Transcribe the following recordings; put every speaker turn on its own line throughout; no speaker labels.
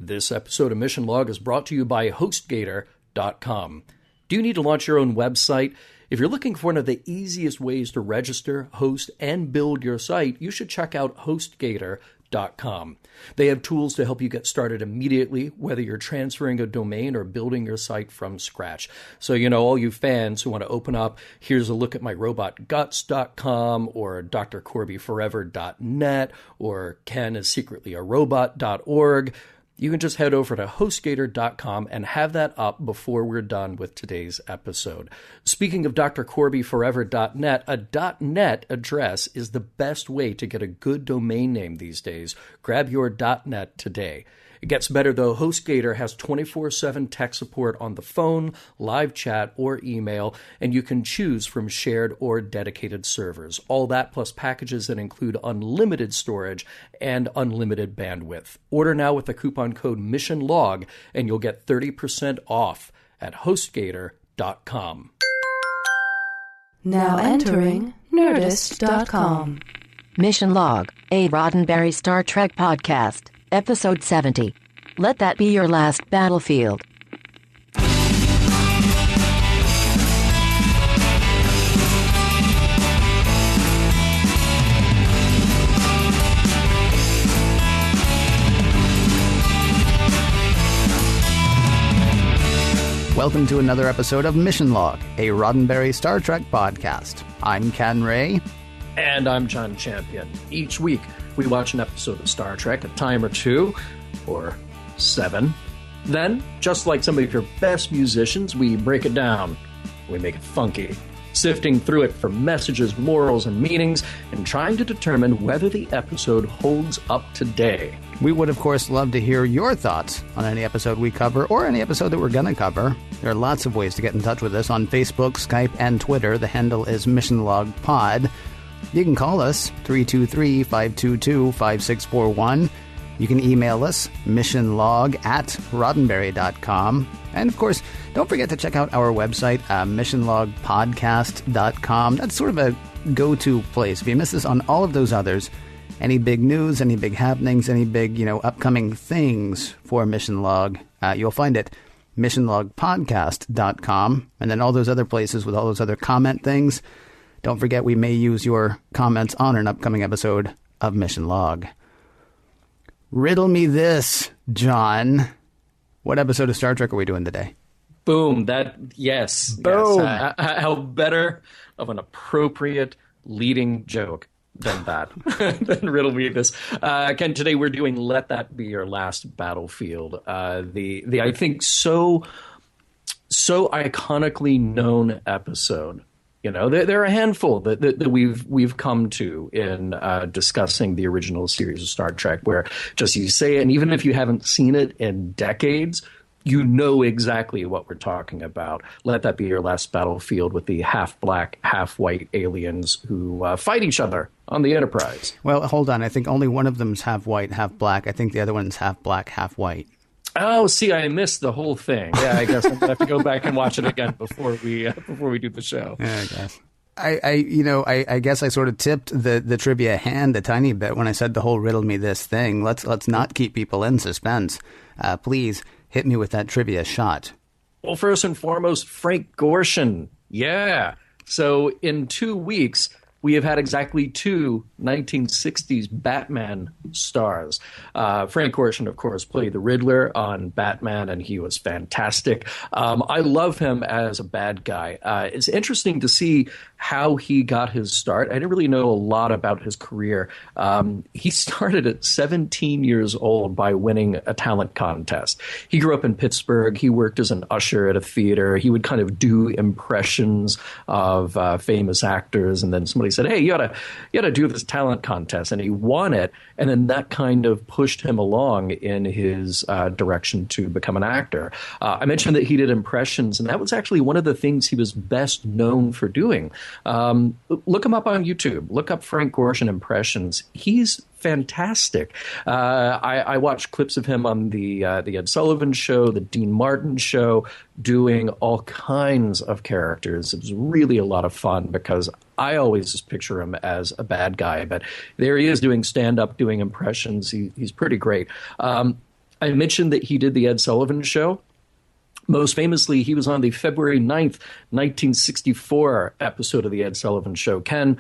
This episode of Mission Log is brought to you by HostGator.com. Do you need to launch your own website? If you're looking for one of the easiest ways to register, host, and build your site, you should check out HostGator.com. They have tools to help you get started immediately, whether you're transferring a domain or building your site from scratch. So, all you fans who want to open up, here's a look at my robotguts.com or drcorbyforever.net or Ken is secretly a robot.org. You can just head over to HostGator.com and have that up before we're done with today's episode. Speaking of drcorbyforever.net, a .net address is the best way to get a good domain name these days. Grab your .net today. It gets better, though. HostGator has 24/7 tech support on the phone, live chat, or email, and you can choose from shared or dedicated servers. All that plus packages that include unlimited storage and unlimited bandwidth. Order now with the coupon code MissionLog, and you'll get 30% off at HostGator.com.
Now entering Nerdist.com.
Mission Log, a Roddenberry Star Trek podcast. Episode 70. Let that be your last battlefield.
Welcome to another episode of Mission Log, a Roddenberry Star Trek podcast. I'm Ken Ray.
And I'm John Champion. Each week, we watch an episode of Star Trek, a time or two, or 7. Then, just like some of your best musicians, we break it down. We make it funky, sifting through it for messages, morals, and meanings, and trying to determine whether the episode holds up today.
We would, of course, love to hear your thoughts on any episode we cover or any episode that we're going to cover. There are lots of ways to get in touch with us on Facebook, Skype, and Twitter. The handle is MissionLogPod. You can call us, 323-522-5641. You can email us, missionlog@roddenberry.com. And, of course, don't forget to check out our website, missionlogpodcast.com. That's sort of a go-to place. If you miss us on all of those others, any big news, any big happenings, any big, upcoming things for Mission Log, you'll find it, missionlogpodcast.com. And then all those other places with all those other comment things. Don't forget, we may use your comments on an upcoming episode of Mission Log. Riddle me this, John. What episode of Star Trek are we doing today?
Boom. Yes.
Boom.
Yes. How better of an appropriate leading joke than that? Then riddle me this. Ken, today we're doing Let That Be Your Last Battlefield. The I think so iconically known episode. There are a handful that we've come to in discussing the original series of Star Trek, where just you say it, and even if you haven't seen it in decades, you know exactly what we're talking about. Let That Be Your Last Battlefield, with the half-black, half-white aliens who fight each other on the Enterprise.
Well, hold on. I think only one of them's half-white, half-black. I think the other one's half-black, half-white.
Oh, see, I missed the whole thing. Yeah, I guess I'm gonna have to go back and watch it again before we do the show.
Yeah, I guess. I guess I sort of tipped the trivia hand a tiny bit when I said the whole riddle me this thing. Let's not keep people in suspense. Please hit me with that trivia shot.
Well, first and foremost, Frank Gorshin. Yeah. So in 2 weeks, we have had exactly 2 1960s Batman stars. Frank Gorshin, of course, played the Riddler on Batman, and he was fantastic. I love him as a bad guy. It's interesting to see how he got his start. I didn't really know a lot about his career. He started at 17 years old by winning a talent contest. He grew up in Pittsburgh. He worked as an usher at a theater. He would kind of do impressions of famous actors, and then somebody said, "Hey, you ought to do this talent contest," and he won it. And then that kind of pushed him along in his direction to become an actor. I mentioned that he did impressions, and that was actually one of the things he was best known for doing. Look him up on YouTube. Look up Frank Gorshin impressions. He's fantastic. I watched clips of him on the Ed Sullivan Show, the Dean Martin Show, doing all kinds of characters. It was really a lot of fun because I always just picture him as a bad guy, but there he is doing stand-up, doing impressions. He's pretty great. I mentioned that he did the Ed Sullivan Show. Most famously, he was on the February 9th, 1964 episode of The Ed Sullivan Show. Ken,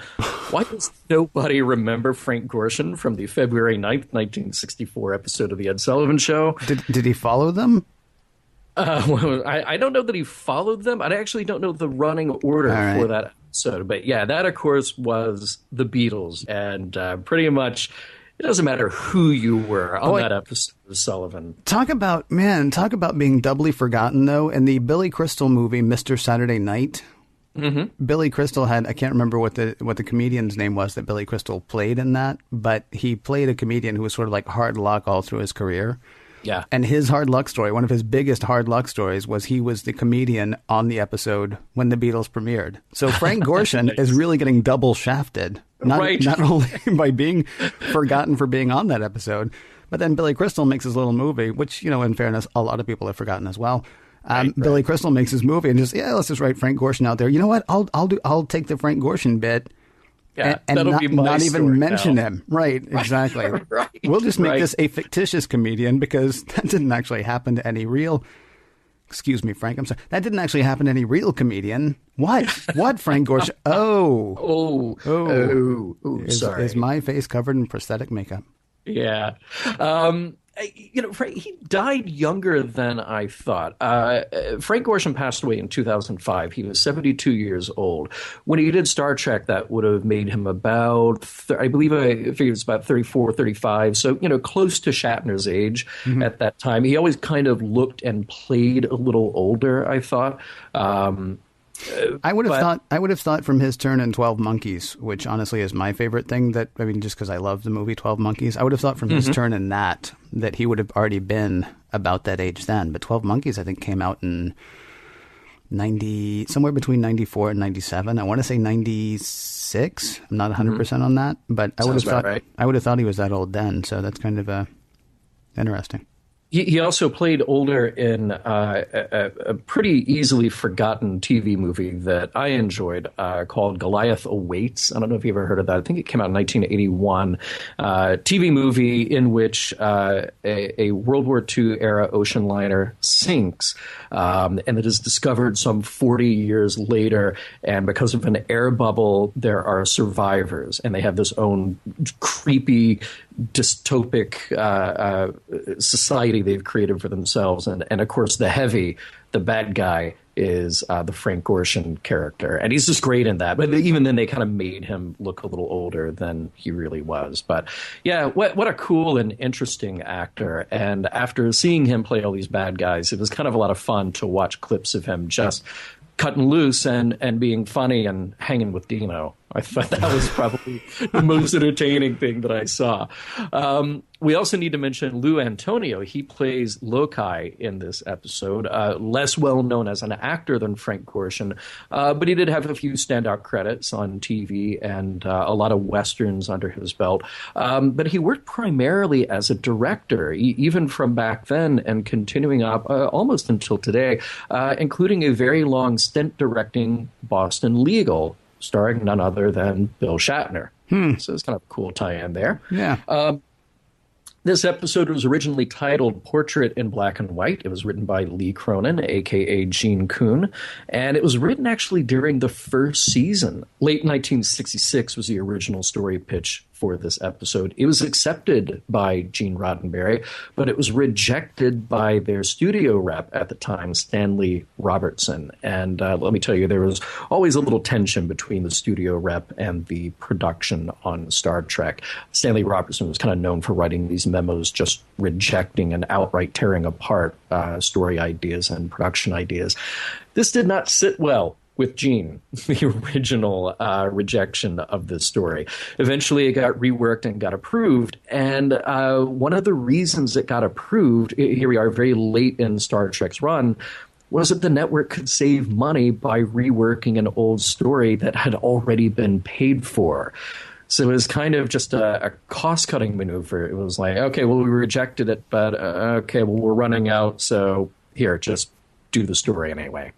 why does nobody remember Frank Gorshin from the February 9th, 1964 episode of The Ed Sullivan Show?
Did he follow them?
Well, I don't know that he followed them. I actually don't know the running order for that episode. But yeah, that, of course, was the Beatles. And pretty much... it doesn't matter who you were on that episode of Sullivan. Talk about
being doubly forgotten, though. In the Billy Crystal movie, Mr. Saturday Night, Billy Crystal had, I can't remember what the comedian's name was that Billy Crystal played in that, but he played a comedian who was sort of like hard luck all through his career.
Yeah.
And his hard luck story, one of his biggest hard luck stories, was he was the comedian on the episode when the Beatles premiered. So Frank Gorshin is really getting double shafted. Not only by being forgotten for being on that episode, but then Billy Crystal makes his little movie, which, in fairness, a lot of people have forgotten as well. Billy Crystal makes his movie and let's just write Frank Gorshin out there. You know what? I'll take the Frank Gorshin bit.
Yeah,
and not even mention
now.
him. Right, exactly.
Right,
we'll just make this a fictitious comedian because that didn't actually happen to any real... Excuse me, Frank, I'm sorry. That didn't actually happen to any real comedian. What? What, Frank Gorshin? Oh,
sorry.
Is my face covered in prosthetic makeup?
Yeah. Frank, he died younger than I thought. Frank Gorshin passed away in 2005. He was 72 years old. When he did Star Trek, that would have made him about, I figured it was about 34, 35. So, close to Shatner's age at that time. He always kind of looked and played a little older, I thought. I would have thought from his turn in 12 Monkeys, which honestly is my favorite thing, just because I love the movie 12 Monkeys, I would have thought from his turn in that he would have already been about that age then. But 12 Monkeys, I think, came out in somewhere between 94 and 97. I want to say 96. I'm not 100% on that, but I would have thought he was that old then. So that's kind of interesting. He also played older in a pretty easily forgotten TV movie that I enjoyed called Goliath Awaits. I don't know if you've ever heard of that. I think it came out in 1981. TV movie in which a World War II era ocean liner sinks, and it is discovered some 40 years later. And because of an air bubble, there are survivors, and they have this own creepy dystopic society they've created for themselves. And of course, the bad guy, is the Frank Gorshin character. And he's just great in that. But even then, they kind of made him look a little older than he really was. But yeah, what a cool and interesting actor. And after seeing him play all these bad guys, it was kind of a lot of fun to watch clips of him just cutting loose and being funny and hanging with Dino. I thought that was probably the most entertaining thing that I saw. We also need to mention Lou Antonio. He plays Lokai in this episode, less well known as an actor than Frank Gorshin, but he did have a few standout credits on TV and a lot of Westerns under his belt. But he worked primarily as a director, even from back then and continuing up almost until today, including a very long stint directing Boston Legal, starring none other than Bill Shatner. So it's kind of a cool tie-in there.
Yeah.
This episode was originally titled Portrait in Black and White. It was written by Lee Cronin, a.k.a. Gene Kuhn, and it was written actually during the first season. Late 1966 was the original story pitch for this episode. It was accepted by Gene Roddenberry, but it was rejected by their studio rep at the time, Stanley Robertson. And let me tell you, there was always a little tension between the studio rep and the production on Star Trek. Stanley Robertson was kind of known for writing these memos, just rejecting and outright tearing apart story ideas and production ideas. This did not sit well with Gene, the original rejection of this story. Eventually, it got reworked and got approved. And one of the reasons it got approved, here we are very late in Star Trek's run, was that the network could save money by reworking an old story that had already been paid for. So it was kind of just a cost-cutting maneuver. It was like, okay, well, we rejected it, but okay, well, we're running out, so here, just do the story anyway.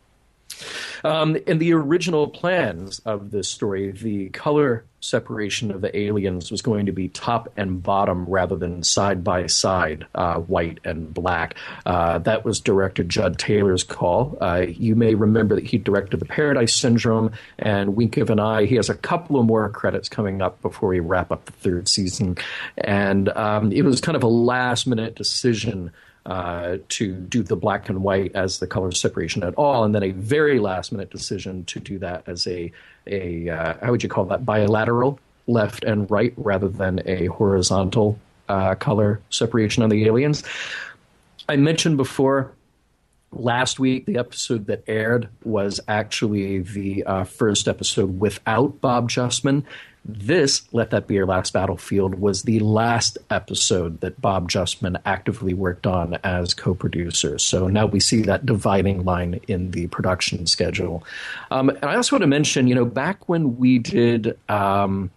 In the original plans of this story, the color separation of the aliens was going to be top and bottom rather than side by side, white and black. That was director Judd Taylor's call. You may remember that he directed The Paradise Syndrome and Wink of an Eye. He has a couple of more credits coming up before we wrap up the third season. And it was kind of a last-minute decision to do the black and white as the color separation at all, and then a very last-minute decision to do that as a how would you call that, bilateral, left and right, rather than a horizontal color separation on the aliens. I mentioned before, last week, the episode that aired was actually the first episode without Bob Justman. This, Let That Be Your Last Battlefield, was the last episode that Bob Justman actively worked on as co-producer. So now we see that dividing line in the production schedule. And I also want to mention, back when we did the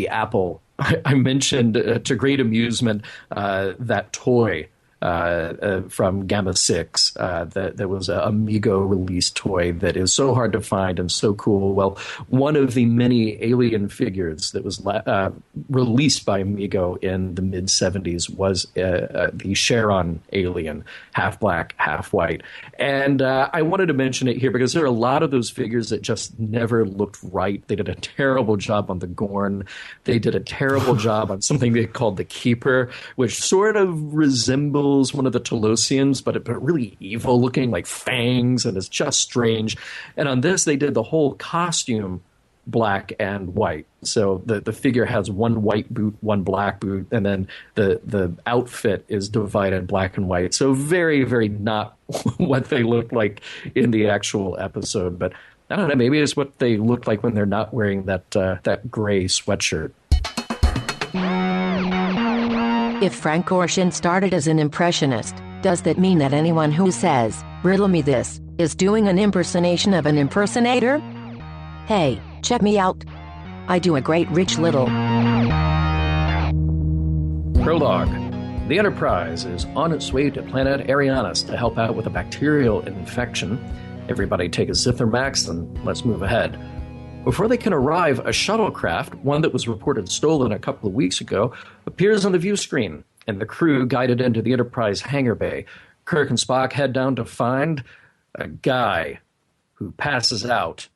Apple, I mentioned to great amusement that toy from Gamma 6. There was a Amigo release toy that is so hard to find and so cool. Well, one of the many alien figures that was released by Amigo in the mid-'70s was the Charon alien, half black, half white. And I wanted to mention it here because there are a lot of those figures that just never looked right. They did a terrible job on the Gorn. They did a terrible job on something they called the Keeper, which sort of resembles one of the Telosians, but really evil looking, like fangs, and it's just strange. And on this, they did the whole costume black and white. So the figure has one white boot, one black boot, and then the outfit is divided black and white. So very, very not what they look like in the actual episode. But I don't know, maybe it's what they look like when they're not wearing that gray sweatshirt.
If Frank Gorshin started as an impressionist, does that mean that anyone who says, "Riddle me this," is doing an impersonation of an impersonator? Hey, check me out. I do a great Rich Little.
Prologue. The Enterprise is on its way to planet Arianis to help out with a bacterial infection. Everybody take a Zithromax and let's move ahead. Before they can arrive, a shuttlecraft, one that was reported stolen a couple of weeks ago, appears on the view screen, and the crew guided into the Enterprise hangar bay. Kirk and Spock head down to find a guy who passes out.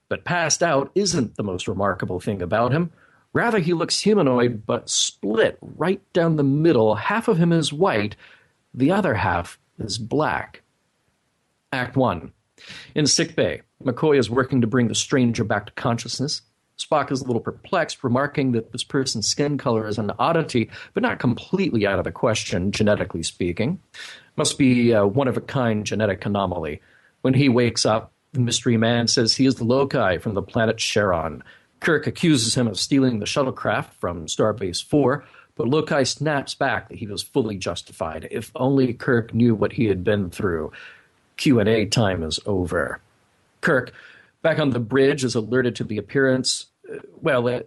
But passed out isn't the most remarkable thing about him. Rather, he looks humanoid, but split right down the middle. Half of him is white, the other half is black. Act 1. In sickbay, McCoy is working to bring the stranger back to consciousness. Spock is a little perplexed, remarking that this person's skin color is an oddity, but not completely out of the question, genetically speaking. Must be a one-of-a-kind genetic anomaly. When he wakes up, the mystery man says he is the Lokai from the planet Charon. Kirk accuses him of stealing the shuttlecraft from Starbase 4, but Lokai snaps back that he was fully justified. If only Kirk knew what he had been through. Q&A time is over. Kirk, back on the bridge, is alerted to the appearance,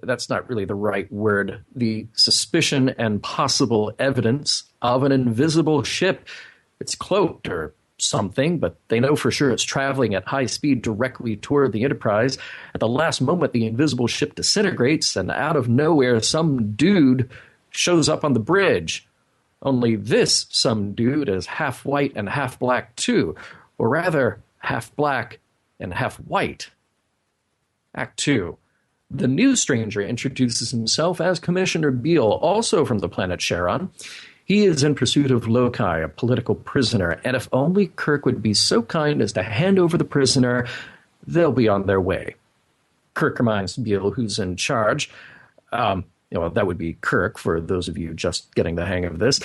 that's not really the right word, the suspicion and possible evidence of an invisible ship. It's cloaked or something, but they know for sure it's traveling at high speed directly toward the Enterprise. At the last moment, the invisible ship disintegrates, and out of nowhere, some dude shows up on the bridge. Only this some dude is half white and half black too, or rather, half black and half white. Act 2. The new stranger introduces himself as Commissioner Bele, also from the planet Charon. He is in pursuit of Lokai, a political prisoner, and if only Kirk would be so kind as to hand over the prisoner, they'll be on their way. Kirk reminds Bele who's in charge. That would be Kirk, for those of you just getting the hang of this.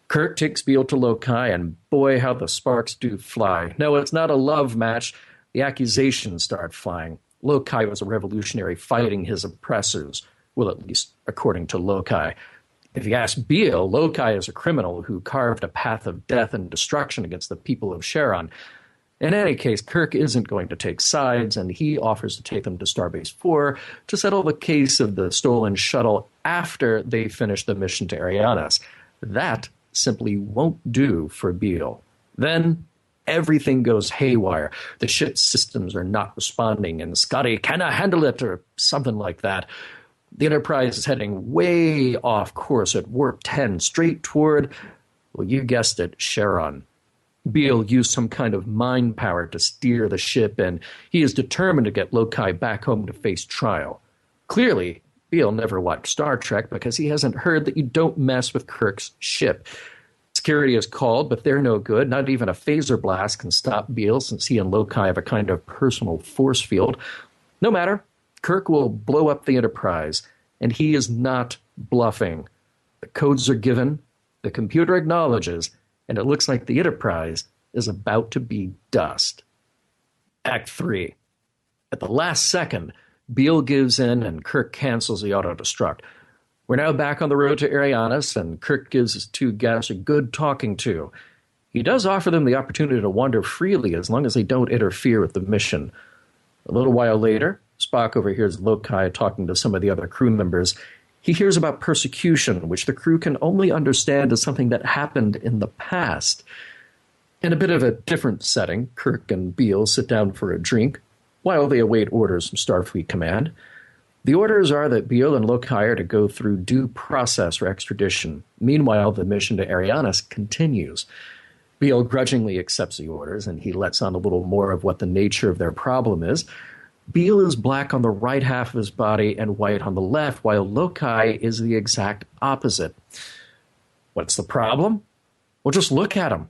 Kirk takes Bele to Lokai, and boy, how the sparks do fly. No, it's not a love match. The accusations start flying. Lokai was a revolutionary fighting his oppressors. Well, at least according to Lokai. If you ask Bele, Lokai is a criminal who carved a path of death and destruction against the people of Charon. In any case, Kirk isn't going to take sides, and he offers to take them to Starbase 4 to settle the case of the stolen shuttle after they finish the mission to Arianis. That simply won't do for Bele. Then everything goes haywire. The ship's systems are not responding, and Scotty cannot handle it, or something like that. The Enterprise is heading way off course at warp 10, straight toward, well, you guessed it, Charon. Bele used some kind of mind power to steer the ship, and he is determined to get Lokai back home to face trial. Clearly, Bele never watched Star Trek because he hasn't heard that you don't mess with Kirk's ship. Security is called, but they're no good. Not even a phaser blast can stop Bele, since he and Lokai have a kind of personal force field. No matter, Kirk will blow up the Enterprise, and he is not bluffing. The codes are given, the computer acknowledges, and it looks like the Enterprise is about to be dust. Act 3. At the last second, Bele gives in and Kirk cancels the auto-destruct. We're now back on the road to Arianis, and Kirk gives his two guests a good talking to. He does offer them the opportunity to wander freely as long as they don't interfere with the mission. A little while later, Spock overhears Lokai talking to some of the other crew members. He hears about persecution, which the crew can only understand as something that happened in the past. In a bit of a different setting, Kirk and Bele sit down for a drink while they await orders from Starfleet Command. The orders are that Bele and Lokai are to go through due process for extradition. Meanwhile, the mission to Arianis continues. Bele grudgingly accepts the orders, and he lets on a little more of what the nature of their problem is. Bele is black on the right half of his body and white on the left, while Lokai is the exact opposite. What's the problem? Well, just look at him.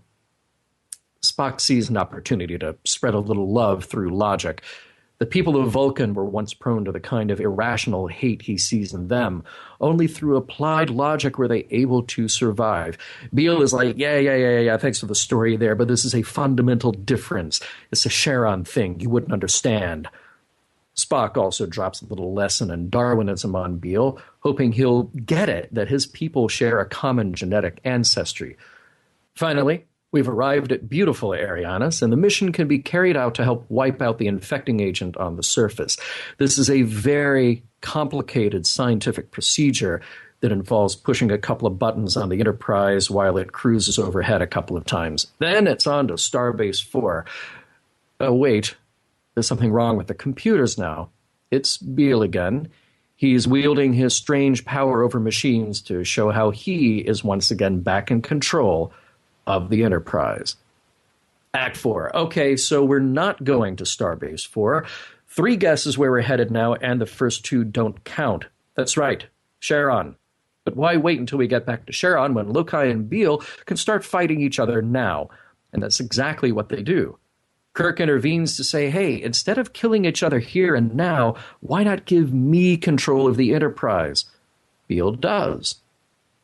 Spock sees an opportunity to spread a little love through logic. The people of Vulcan were once prone to the kind of irrational hate he sees in them. Only through applied logic were they able to survive. Bele is like, yeah, thanks for the story there, but this is a fundamental difference. It's a Charon thing you wouldn't understand. Spock also drops a little lesson in Darwinism on Bele, hoping he'll get it that his people share a common genetic ancestry. Finally, we've arrived at beautiful Arianis, and the mission can be carried out to help wipe out the infecting agent on the surface. This is a very complicated scientific procedure that involves pushing a couple of buttons on the Enterprise while it cruises overhead a couple of times. Then it's on to Starbase 4. Oh, wait. There's something wrong with the computers now. It's Bele again. He's wielding his strange power over machines to show how he is once again back in control of the Enterprise. Act 4. Okay, so we're not going to Starbase 4. 3 guesses where we're headed now, and the first 2 don't count. That's right, Charon. But why wait until we get back to Charon when Lokai and Bele can start fighting each other now? And that's exactly what they do. Kirk intervenes to say, hey, instead of killing each other here and now, why not give me control of the Enterprise? Bele does.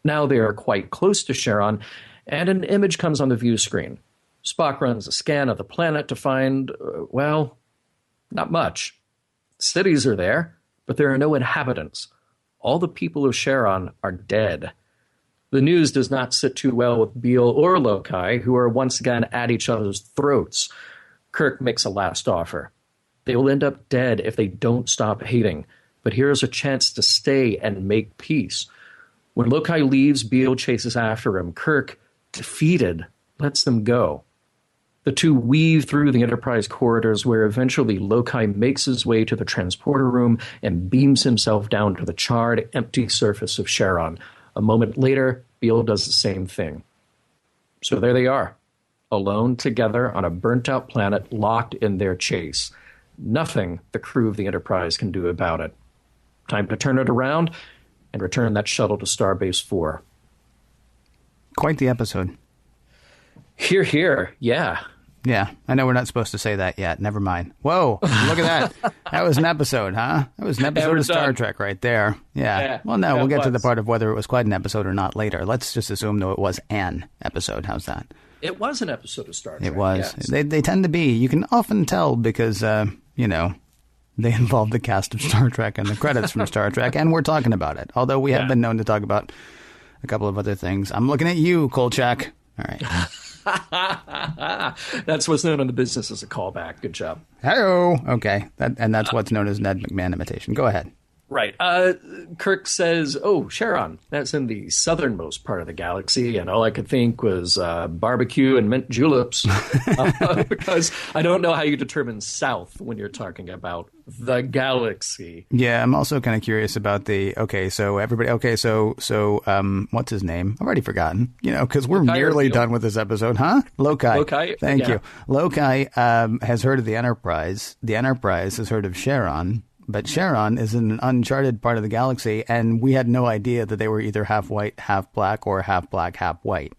Now they are quite close to Charon, and an image comes on the view screen. Spock runs a scan of the planet to find, well, not much. Cities are there, but there are no inhabitants. All the people of Charon are dead. The news does not sit too well with Bele or Lokai, who are once again at each other's throats. Kirk makes a last offer. They will end up dead if they don't stop hating, but here's a chance to stay and make peace. When Lokai leaves, Bele chases after him. Kirk, defeated, lets them go. The two weave through the Enterprise corridors where eventually Lokai makes his way to the transporter room and beams himself down to the charred, empty surface of Charon. A moment later, Bele does the same thing. So there they are, alone together on a burnt-out planet locked in their chase. Nothing the crew of the Enterprise can do about it. Time to turn it around and return that shuttle to Starbase 4.
Quite the episode.
Hear, hear, yeah.
Yeah, I know we're not supposed to say that yet. Never mind. Whoa, look at that. That was an episode, huh? That was an episode of Star Trek right there. Yeah. Well, no, we'll get to the part of whether it was quite an episode or not later. Let's just assume, though, it was an episode. How's that?
It was an episode of Star Trek.
It was.
Yes.
They tend to be. You can often tell because, they involve the cast of Star Trek and the credits from Star Trek, and we're talking about it. Although we have been known to talk about a couple of other things. I'm looking at you, Kolchak. All right.
That's what's known in the business as a callback. Good job.
Hello. Okay. That's what's known as Ned McMahon imitation. Go ahead.
Right. Kirk says, "Oh, Charon, that's in the southernmost part of the galaxy," and all I could think was barbecue and mint juleps, because I don't know how you determine south when you're talking about the galaxy.
Yeah, I'm also kind of curious about what's his name? I've already forgotten. Because we're nearly done with this episode, huh? Lokai.
Lokai.
Thank you. Lokai has heard of the Enterprise. The Enterprise has heard of Charon. But Charon is in an uncharted part of the galaxy, and we had no idea that they were either half white, half black, or half black, half white.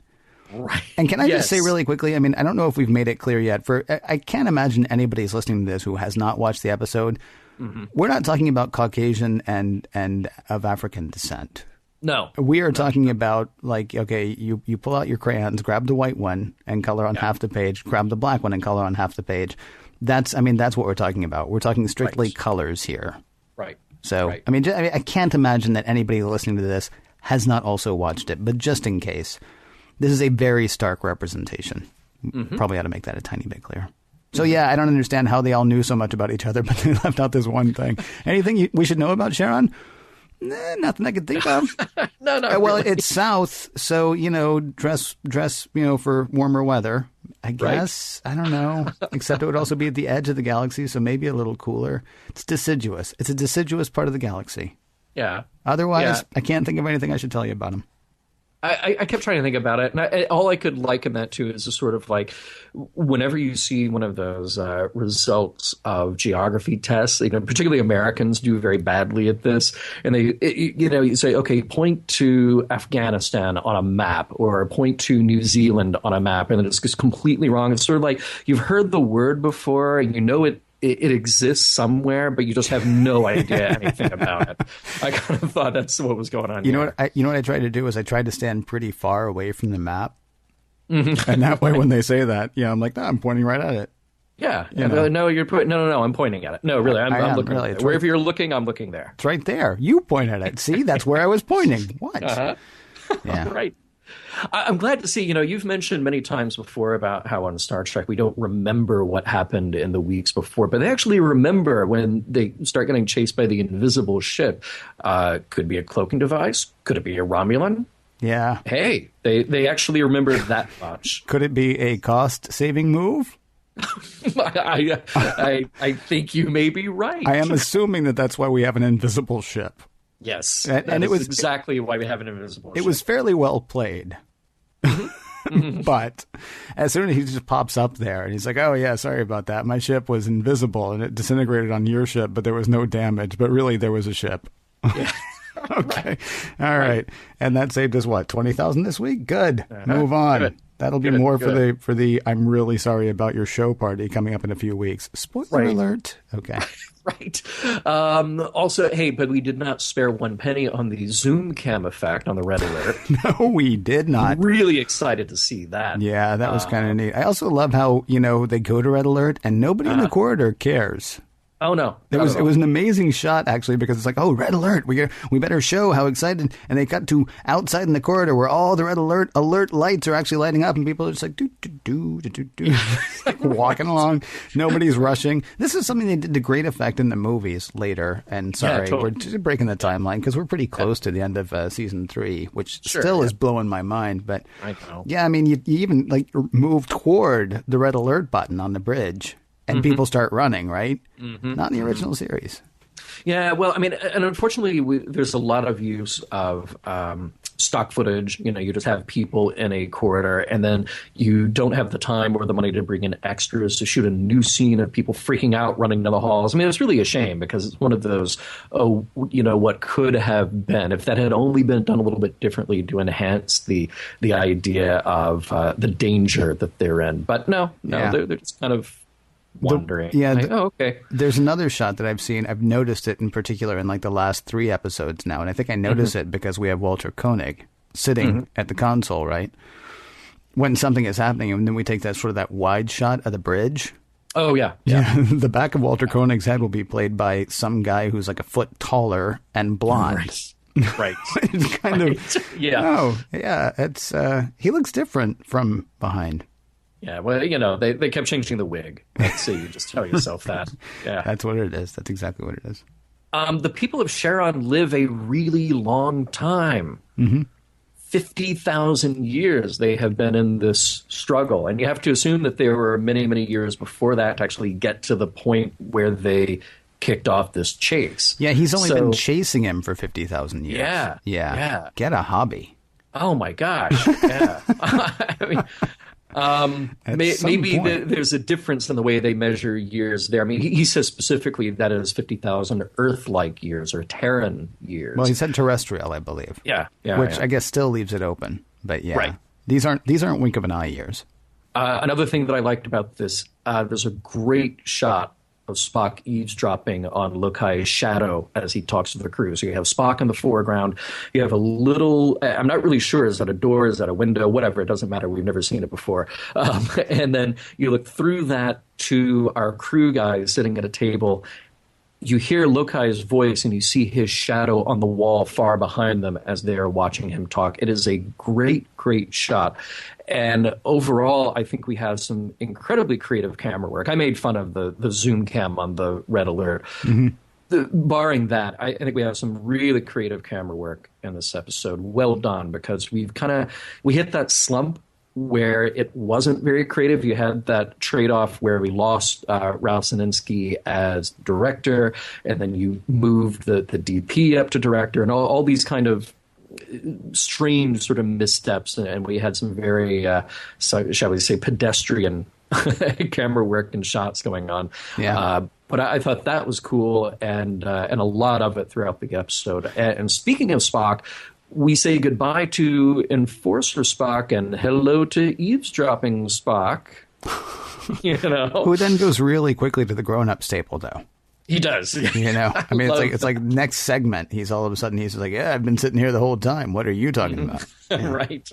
Right.
And can I just say really quickly, I mean, I don't know if we've made it clear yet. I can't imagine anybody's listening to this who has not watched the episode. Mm-hmm. We're not talking about Caucasian and of African descent.
No.
We are talking about, like, okay, you pull out your crayons, grab the white one and color on half the page, grab the black one and color on half the page. That's what we're talking about. We're talking strictly colors here.
Right.
So, I mean, I can't imagine that anybody listening to this has not also watched it. But just in case, this is a very stark representation. Mm-hmm. Probably ought to make that a tiny bit clear. So, yeah, I don't understand how they all knew so much about each other, but they left out this one thing. Anything we should know about Charon? Nothing I could think of.
No.
Well,
really.
It's south, so, dress, for warmer weather. I guess. Right. I don't know. Except it would also be at the edge of the galaxy, so maybe a little cooler. It's deciduous. It's a deciduous part of the galaxy.
Yeah.
Otherwise, I can't think of anything I should tell you about them.
I kept trying to think about it, and all I could liken that to is a sort of like whenever you see one of those results of geography tests, particularly Americans do very badly at this, and you say, okay, point to Afghanistan on a map or point to New Zealand on a map, and then it's just completely wrong. It's sort of like you've heard the word before, and it exists somewhere, but you just have no idea anything about it. I kind of thought that's what was going on.
You know what I tried to do is I tried to stand pretty far away from the map, and that way when they say that, I'm like, no, I'm pointing right at it.
Yeah. No, you're no. I'm pointing at it. No, really, I'm looking. Really, at it. Wherever you're looking, I'm looking there.
It's right there. You point at it. See, that's where I was pointing. What? Yeah.
Right. I'm glad to see, you've mentioned many times before about how on Star Trek we don't remember what happened in the weeks before, but they actually remember when they start getting chased by the invisible ship. Could be a cloaking device. Could it be a Romulan?
Yeah.
Hey, they actually remember that much.
Could it be a cost-saving move?
I think you may be right.
I am assuming that's why we have an invisible ship.
Yes,
and it was
exactly why we have an invisible ship.
It was fairly well played. But as soon as he just pops up there and he's like, oh, yeah, sorry about that. My ship was invisible and it disintegrated on your ship, but there was no damage. But really, there was a ship.
Yeah.
Okay. All right. And that saved us, what, 20,000 this week? Good. Move on. Good. That'll be more for the I'm really sorry about your show party coming up in a few weeks. Spoiler alert. Okay.
Right. Also, hey, but we did not spare one penny on the zoom cam effect on the red alert.
No, we did not.
I'm really excited to see that.
Yeah, that was kind of neat. I also love how, they go to red alert and nobody in the corridor cares.
Oh, no.
It was an amazing shot, actually, because it's like, oh, red alert. We better show how excited. And they cut to outside in the corridor where all the red alert lights are actually lighting up. And people are just like, do, like walking along. Nobody's rushing. This is something they did to great effect in the movies later. And we're just breaking the timeline because we're pretty close to the end of season 3, which still is blowing my mind. But
I know.
Yeah, I mean, you even move toward the red alert button on the bridge. And people start running, right? Mm-hmm. Not in the original series.
Yeah, well, I mean, and unfortunately, there's a lot of use of stock footage. You just have people in a corridor, and then you don't have the time or the money to bring in extras to shoot a new scene of people freaking out, running down the halls. I mean, it's really a shame because it's one of those, what could have been if that had only been done a little bit differently to enhance the idea of the danger that they're in. But no, they're just kind of wondering. Okay.
There's another shot that I've seen. I've noticed it in particular in the last 3 episodes now, and I think I notice it because we have Walter Koenig sitting at the console, right? When something is happening, and then we take that wide shot of the bridge.
Oh yeah.
The back of Walter Koenig's head will be played by some guy who's like a foot taller and blonde.
Right.
It's kind of It's he looks different from behind.
Yeah, well, they kept changing the wig. So you just tell yourself that. Yeah.
That's what it is. That's exactly what it is.
The people of Charon live a really long time. 50,000 years they have been in this struggle. And you have to assume that there were many, many years before that to actually get to the point where they kicked off this chase.
Yeah, he's only been chasing him for 50,000 years.
Yeah.
Get a hobby.
Oh, my gosh. Yeah. I mean, maybe there's a difference in the way they measure years there. I mean, he says specifically that it is 50,000 Earth-like years or Terran years.
Well, he said terrestrial, I believe.
Yeah.
Which I guess still leaves it open. But yeah,
right.
These aren't wink of an eye years.
Another thing that I liked about this, there's a great shot of Spock eavesdropping on Lokai's shadow as he talks to the crew. So you have Spock in the foreground. You have a little, I'm not really sure, is that a door, is that a window, whatever, it doesn't matter. We've never seen it before. And then you look through that to our crew guys sitting at a table. You hear Lokai's voice and you see his shadow on the wall far behind them as they're watching him talk. It is a great, great shot. And overall, I think we have some incredibly creative camera work. I made fun of the zoom cam on the Red Alert. Barring that, I think we have some really creative camera work in this episode. Well done, because we hit that slump where it wasn't very creative. You had that trade-off where we lost Ralph Sininsky as director, and then you moved the DP up to director, and all these kind of strange sort of missteps, and we had some very, shall we say, pedestrian camera work and shots going on.
Yeah.
But I thought that was cool, and a lot of it throughout the episode. And speaking of Spock, we say goodbye to Enforcer Spock and hello to Eavesdropping Spock.
Who then goes really quickly to the grown-up staple, though.
He does.
I mean, it's like next segment. He's all of a sudden he's like, yeah, I've been sitting here the whole time. What are you talking about? Yeah.
Right.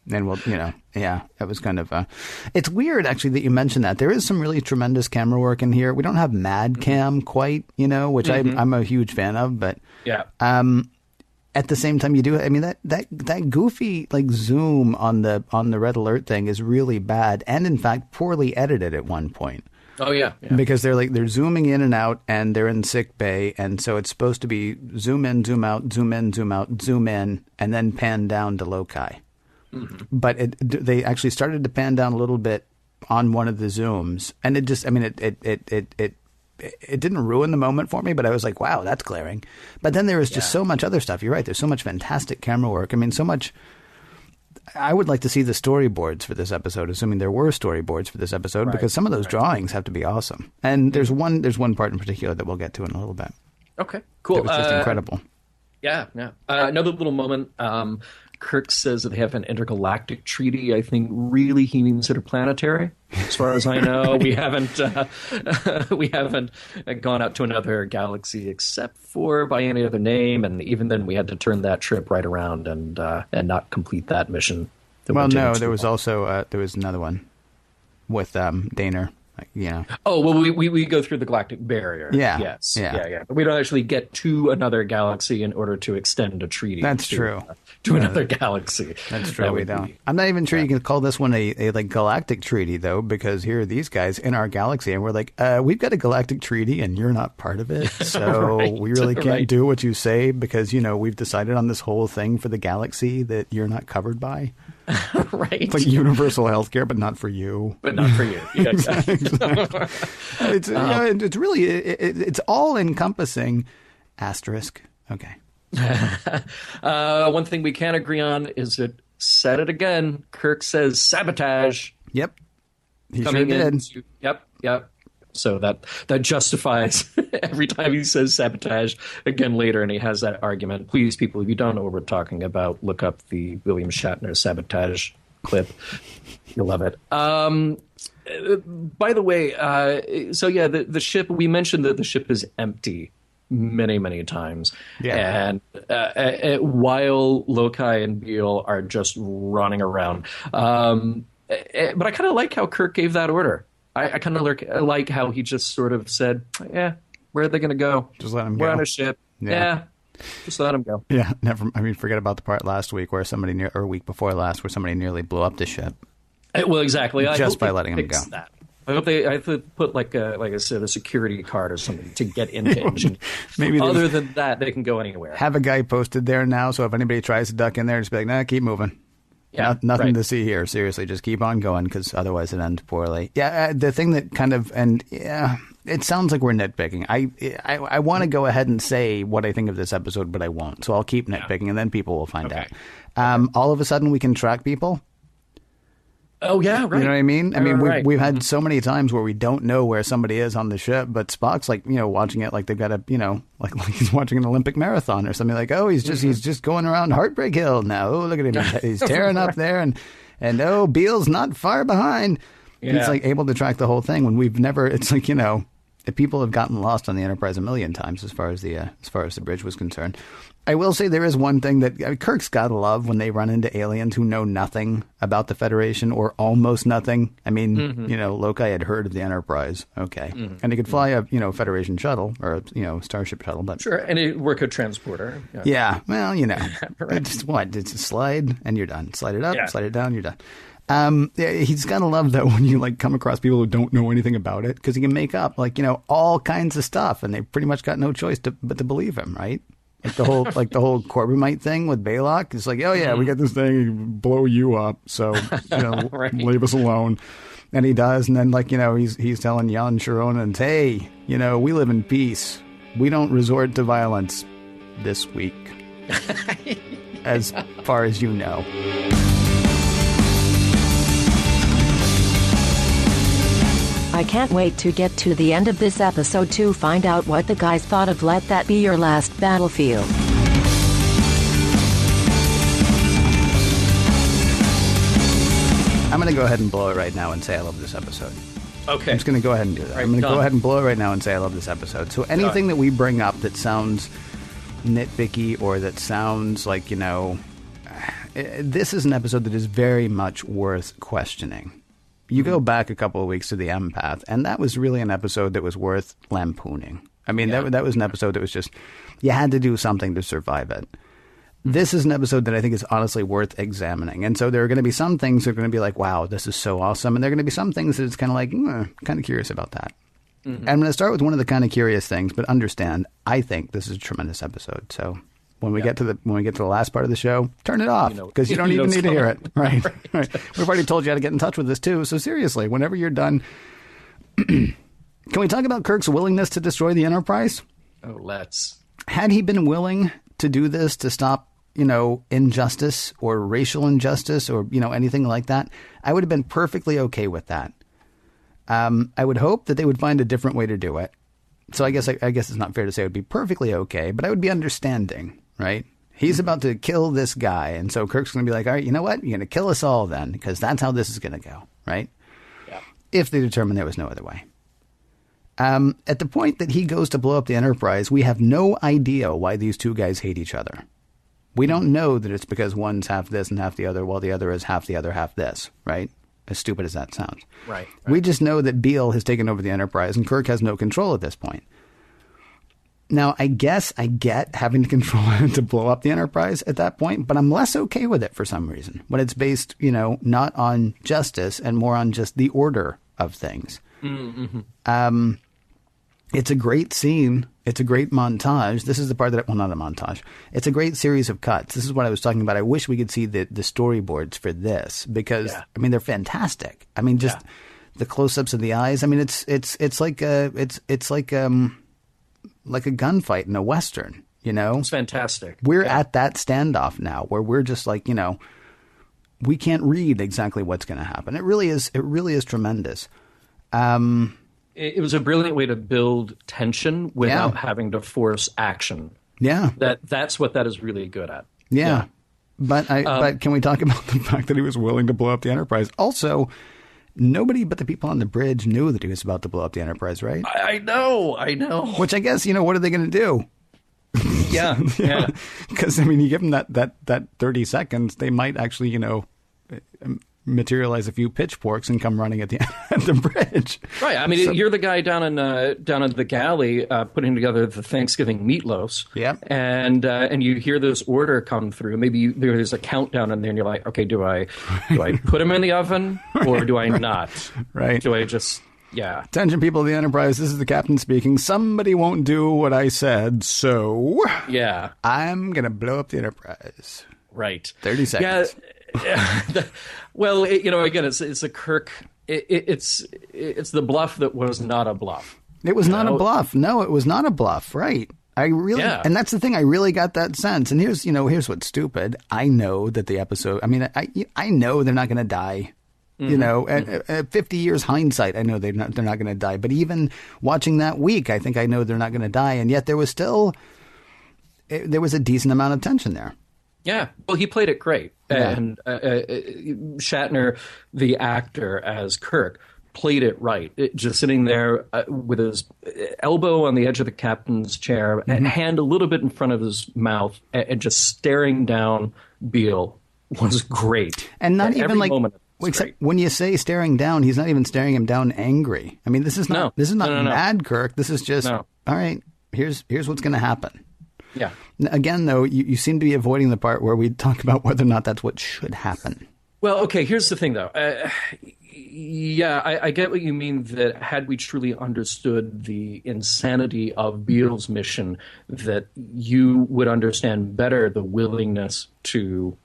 And that was kind of it's weird actually that you mentioned that. There is some really tremendous camera work in here. We don't have Mad Cam quite, which I'm a huge fan of, but
yeah.
At the same time, you do. I mean, that goofy like zoom on the Red Alert thing is really bad, and in fact, poorly edited at one point.
Oh yeah.
Because they're zooming in and out, and they're in sick bay, and so it's supposed to be zoom in, zoom out, zoom in, zoom out, zoom in, and then pan down to Lokai. But they actually started to pan down a little bit on one of the zooms, and it just, I mean, it didn't ruin the moment for me, but I was like, wow, that's glaring. But then there was just so much other stuff. You're right. There's so much fantastic camera work. I mean, so much. I would like to see the storyboards for this episode, assuming there were storyboards for this episode, because some of those drawings have to be awesome. And there's one part in particular that we'll get to in a little bit.
Okay, cool.
It was just incredible.
Yeah. Another little moment. Kirk says that they have an intergalactic treaty. I think really he means interplanetary. As far as I know, we haven't gone out to another galaxy except for by any other name, and even then we had to turn that trip right around and not complete that mission.
Well, no, there was also there was another one with Daner.
Oh, well, we go through the galactic barrier.
Yeah.
Yes. Yeah. But we don't actually get to another galaxy in order to extend a treaty.
That's true.
To another galaxy.
That's true. We don't. I'm not even sure you can call this one a like galactic treaty though, because here are these guys in our galaxy, and we're like, we've got a galactic treaty, and you're not part of it, so we really can't do what you say because we've decided on this whole thing for the galaxy that you're not covered by.
Right.
It's like universal health care, but not for you.
But not for you. Yeah, exactly.
It's really it's all encompassing. Asterisk. Okay.
One thing we can agree on is that, said it again, Kirk says sabotage.
Yep. He sure did.
Yep. So that justifies every time he says sabotage again later, and he has that argument. Please, people, if you don't know what we're talking about, look up the William Shatner sabotage clip. You'll love it. By the way, the ship, we mentioned that the ship is empty many, many times. Yeah. And while Lokai and Bele are just running around. But I kind of like how Kirk gave that order. I kind of like how he just sort of said, yeah, where are they going to go?
Just let them go.
We're on a ship. Yeah. Just let them go.
Yeah. Forget about the part last week where or week before last where somebody nearly blew up the ship.
Well, exactly.
Just by letting him go.
That. I hope I have to put like I said, a security card or something to get into engine.
Maybe
other than that, they can go anywhere.
Have a guy posted there now, so if anybody tries to duck in there, just be like, nah, keep moving.
Yeah,
nothing to see here. Seriously, just keep on going because otherwise it ends poorly. Yeah, the thing that kind of it sounds like we're nitpicking. I want to go ahead and say what I think of this episode, but I won't. So I'll keep nitpicking, and then people will find out. All of a sudden, we can track people.
Oh yeah, right.
You know what I mean? I mean,
right.
we've had so many times where we don't know where somebody is on the ship, but Spock's like, watching it like they've got a, like he's watching an Olympic marathon or something. Like, oh, he's just going around Heartbreak Hill now. Oh, look at him, he's tearing up there, and oh, Beale's not far behind. Yeah. He's like able to track the whole thing when we've never. It's like people have gotten lost on the Enterprise a million times as far as the bridge was concerned. I will say there is one thing that Kirk's got to love when they run into aliens who know nothing about the Federation or almost nothing. I mean, Lokai had heard of the Enterprise, okay, and he could fly a Federation shuttle or a Starship shuttle, but
sure, and it work a transporter.
Yeah, well,
right.
It's a slide and you're done. Slide it up, slide it down, you're done. He's got to love that when you come across people who don't know anything about it, because he can make up all kinds of stuff, and they pretty much got no choice but to believe him, right? Like the whole Corbomite thing with Balok. It's like, oh yeah, we got this thing blow you up, so
right.
Leave us alone. And he does, and then he's telling Jan Sharonans, hey, we live in peace. We don't resort to violence this week, as far as you know.
I can't wait to get to the end of this episode to find out what the guys thought of Let That Be Your Last Battlefield.
I'm going to go ahead and blow it right now and say I love this episode.
Okay.
I'm just going to go ahead and do that.
Right,
I'm going to go ahead and blow it right now and say I love this episode. So anything that we bring up that sounds nitpicky or that sounds like, this is an episode that is very much worth questioning. You go back a couple of weeks to the Empath, and that was really an episode that was worth lampooning. I mean, that was an episode that was just, you had to do something to survive it. This is an episode that I think is honestly worth examining. And so there are going to be some things that are going to be like, wow, this is so awesome. And there are going to be some things that it's kind of like, kind of curious about that. Mm-hmm. I'm going to start with one of the kind of curious things, but understand, I think this is a tremendous episode. So when we get to the last part of the show, turn it off because you don't even need to hear it. Right. We've already told you how to get in touch with us too. So seriously, whenever you're done, can we talk about Kirk's willingness to destroy the Enterprise?
Oh, let's.
Had he been willing to do this to stop, injustice or racial injustice or, anything like that, I would have been perfectly okay with that. I would hope that they would find a different way to do it. So I guess it's not fair to say it would be perfectly okay, but I would be understanding. Right? He's about to kill this guy. And so Kirk's going to be like, all right, you know what? You're going to kill us all then, because that's how this is going to go. Right? Yeah. If they determine there was no other way. At the point that he goes to blow up the Enterprise, we have no idea why these two guys hate each other. We don't know that it's because one's half this and half the other, while the other is half the other, half this. Right? As stupid as that sounds.
Right.
We just know that Bele has taken over the Enterprise and Kirk has no control at this point. Now, I guess I get having to control it to blow up the Enterprise at that point, but I'm less okay with it for some reason when it's based, not on justice and more on just the order of things. Mm-hmm. It's a great scene. It's a great montage. This is the part that, well, not a montage. It's a great series of cuts. This is what I was talking about. I wish we could see the storyboards for this because, I mean, they're fantastic. I mean, just the close-ups of the eyes. I mean, it's like a gunfight in a Western,
It's fantastic.
We're at that standoff now where we're just like, we can't read exactly what's going to happen. It really is tremendous.
It was a brilliant way to build tension without having to force action.
Yeah.
That's what that is really good at.
Yeah. But can we talk about the fact that he was willing to blow up the Enterprise? Also, nobody but the people on the bridge knew that he was about to blow up the Enterprise, right?
I know.
Which I guess, what are they going to do?
Yeah.
Because, I mean, you give them that 30 seconds, they might actually, materialize a few pitchforks and come running at the bridge.
Right. I mean, you're the guy down in the galley putting together the Thanksgiving meatloafs.
Yeah.
And you hear this order come through. Maybe there's a countdown in there, and you're like, okay, do I put them in the oven or do I not?
Right.
Do I just Yeah.
Attention, people of the Enterprise. This is the captain speaking. Somebody won't do what I said, so
Yeah.
I'm going to blow up the Enterprise.
Right.
30 seconds.
Yeah. Well, again, it's a Kirk. It's the bluff that was not a bluff.
It was not a bluff. No, it was not a bluff. Right. And that's the thing. I really got that sense. And here's what's stupid. I know that the episode, I know they're not going to die. At 50 years hindsight, I know they're not going to die. But even watching that week, I think I know they're not going to die. And yet there was a decent amount of tension there.
Yeah. Well, he played it great.
Yeah.
And Shatner, the actor as Kirk, played it right. Just sitting there with his elbow on the edge of the captain's chair and hand a little bit in front of his mouth and just staring down Bele was great.
And not even like...
Except
when you say staring down, he's not even staring him down angry. I mean, this is not mad Kirk. This is just, all right, here's what's going to happen.
Yeah.
Again, though, you seem to be avoiding the part where we talk about whether or not that's what should happen.
Well, okay, here's the thing, though. I get what you mean, that had we truly understood the insanity of Bele's mission, that you would understand better the willingness to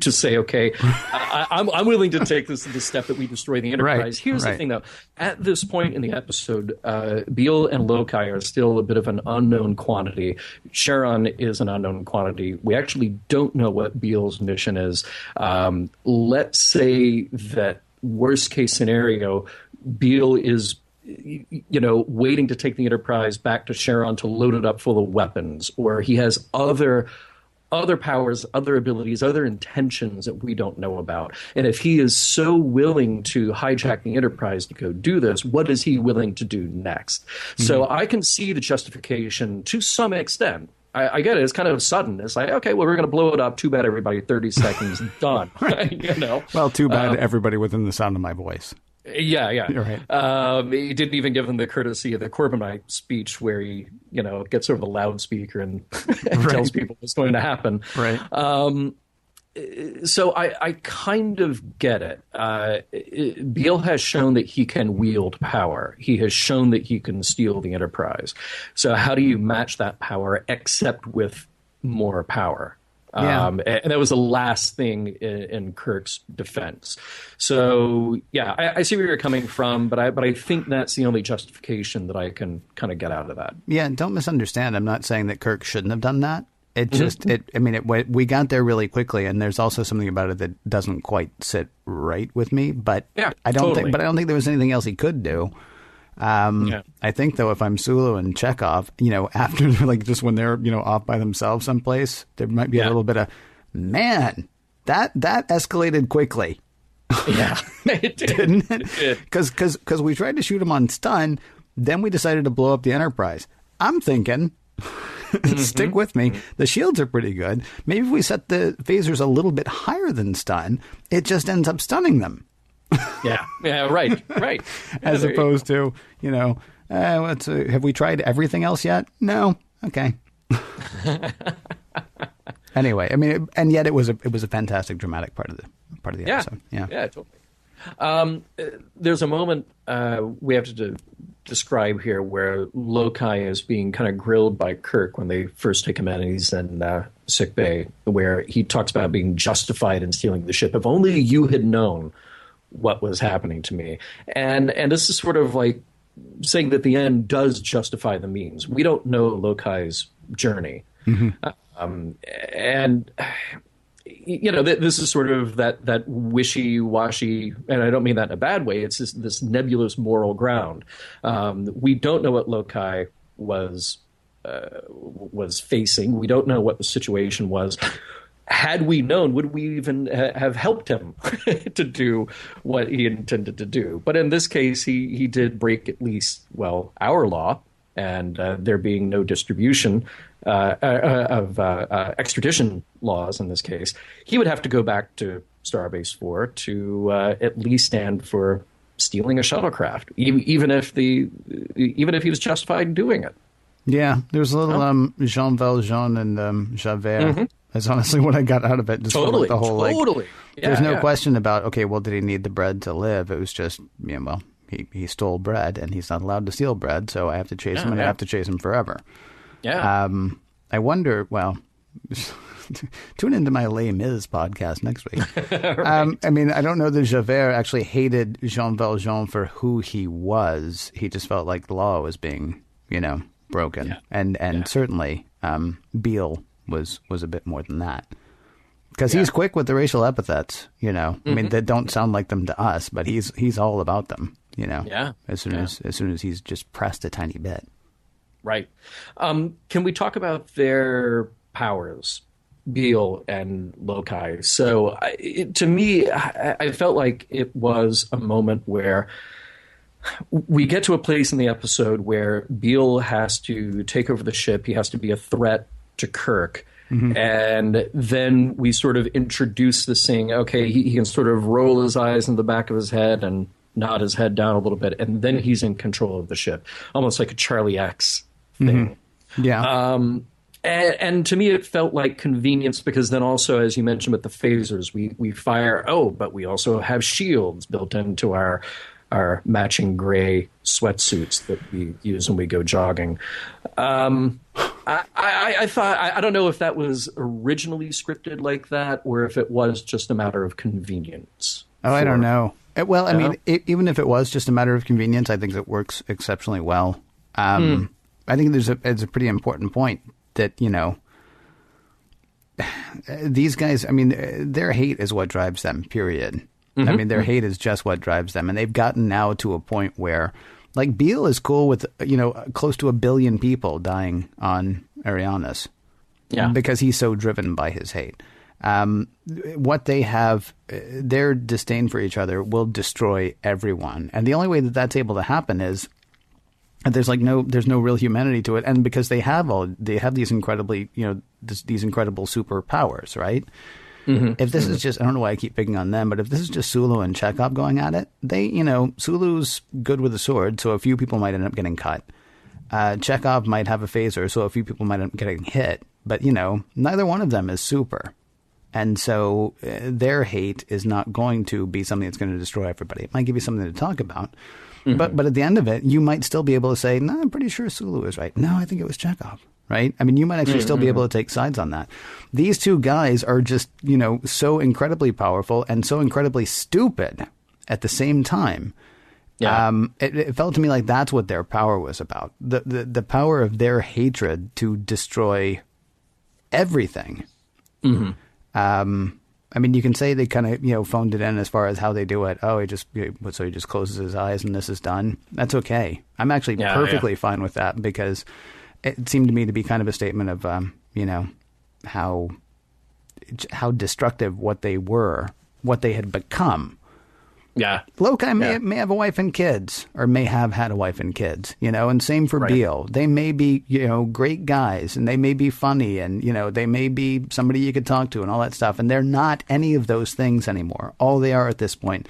say, okay, I'm willing to take this step that we destroy the Enterprise.
Right,
Here's the thing, though. At this point in the episode, Bele and Lokai are still a bit of an unknown quantity. Sharon is an unknown quantity. We actually don't know what Bele's mission is. Let's say that worst case scenario, Bele is waiting to take the Enterprise back to Sharon to load it up full of weapons, or he has other powers, other abilities, other intentions that we don't know about. And if he is so willing to hijack the Enterprise to go do this, what is he willing to do next? Mm-hmm. So I can see the justification to some extent. I get it. It's kind of sudden. It's like, okay, well, we're going to blow it up. Too bad, everybody. 30 seconds, done.
Well, too bad everybody within the sound of my voice.
Yeah.
You're right.
He didn't even give him the courtesy of the Corbinite speech where he, gets over the loudspeaker and tells people what's going to happen.
Right.
So I kind of get it. Bele has shown that he can wield power. He has shown that he can steal the Enterprise. So how do you match that power except with more power? And that was the last thing in Kirk's defense. So, I see where you're coming from, but I think that's the only justification that I can kind of get out of that.
Yeah, don't misunderstand. I'm not saying that Kirk shouldn't have done that. It just, we got there really quickly, and there's also something about it that doesn't quite sit right with me. But I don't think there was anything else he could do. I think, though, if I'm Sulu and Chekhov, after just when they're, off by themselves someplace, there might be a little bit of, man, that escalated quickly.
Yeah, it did.
Didn't it? Because we tried to shoot him on stun, then we decided to blow up the Enterprise. I'm thinking, stick with me, the shields are pretty good. Maybe if we set the phasers a little bit higher than stun, it just ends up stunning them.
Right.
As opposed to, have we tried everything else yet? No. Okay. Anyway, and yet it was a fantastic dramatic part of the episode.
Yeah, totally. There's a moment we have to describe here where Lokai is being kind of grilled by Kirk when they first take him in, and he's in sick bay, where he talks about being justified in stealing the ship. If only you had known what was happening to me. And this is sort of like saying that the end does justify the means. We don't know Lokai's journey. Mm-hmm. This is sort of that wishy-washy, and I don't mean that in a bad way, it's this nebulous moral ground. We don't know what Lokai was facing. We don't know what the situation was. Had we known, would we even have helped him to do what he intended to do? But in this case, he did break at least, our law, and there being no distribution of extradition laws in this case, he would have to go back to Starbase 4 to at least stand for stealing a shuttlecraft, even if he was justified in doing it.
Yeah, there's a little Jean Valjean and Javert. Mm-hmm. That's honestly what I got out of it. Just
totally.
The whole,
Yeah,
there's no question about, okay, well, did he need the bread to live? It was just, he stole bread, and he's not allowed to steal bread, so I have to chase him, and I have to chase him forever.
Yeah.
I wonder, well, tune into my Les Mis podcast next week. Right. I mean, I don't know that Javert actually hated Jean Valjean for who he was. He just felt like the law was being, broken. Yeah. And certainly Bele was a bit more than that. Because he's quick with the racial epithets, I mean, that don't sound like them to us, but he's all about them,
Yeah.
As soon as he's just pressed a tiny bit.
Right. Can we talk about their powers, Bele and Lokai? So to me, I felt like it was a moment where we get to a place in the episode where Bele has to take over the ship. He has to be a threat to Kirk. Mm-hmm. And then we sort of introduce this thing. Okay, he can sort of roll his eyes in the back of his head and nod his head down a little bit, and then he's in control of the ship, almost like a Charlie X thing.
Mm-hmm. Yeah.
And to me, it felt like convenience because then also, as you mentioned with the phasers, we fire. Oh, but we also have shields built into our matching gray sweatsuits that we use when we go jogging. I thought, I don't know if that was originally scripted like that or if it was just a matter of convenience.
Oh, I don't know. Well, I mean, even if it was just a matter of convenience, I think it works exceptionally well. I think it's a pretty important point that, these guys, I mean, their hate is what drives them, period. Mm-hmm. I mean, their hate is just what drives them. And they've gotten now to a point where, like, Bele is cool with, close to 1 billion people dying on Arianas. Yeah. Because he's so driven by his hate. What they have, their disdain for each other will destroy everyone. And the only way that that's able to happen is there's no real humanity to it. And because they have these incredibly, these incredible superpowers, right? Mm-hmm. If this is just, I don't know why I keep picking on them, but if this is just Sulu and Chekhov going at it, Sulu's good with a sword, so a few people might end up getting cut. Chekhov might have a phaser, so a few people might end up getting hit. But, neither one of them is super. And so their hate is not going to be something that's going to destroy everybody. It might give you something to talk about. Mm-hmm. But at the end of it, you might still be able to say, no, I'm pretty sure Sulu is right. No, I think it was Chekhov. Right? I mean, you might actually still be able to take sides on that. These two guys are just, so incredibly powerful and so incredibly stupid at the same time. Yeah. It felt to me like that's what their power was about. The power of their hatred to destroy everything. Mm-hmm. I mean, you can say they kind of, phoned it in as far as how they do it. Oh, he just closes his eyes and this is done. That's okay. I'm actually perfectly fine with that because it seemed to me to be kind of a statement of, how destructive what they were, what they had become. Yeah. Lokai may have a wife and kids, or may have had a wife and kids, and same for Bele. They may be, great guys, and they may be funny, and, they may be somebody you could talk to and all that stuff. And they're not any of those things anymore. All they are at this point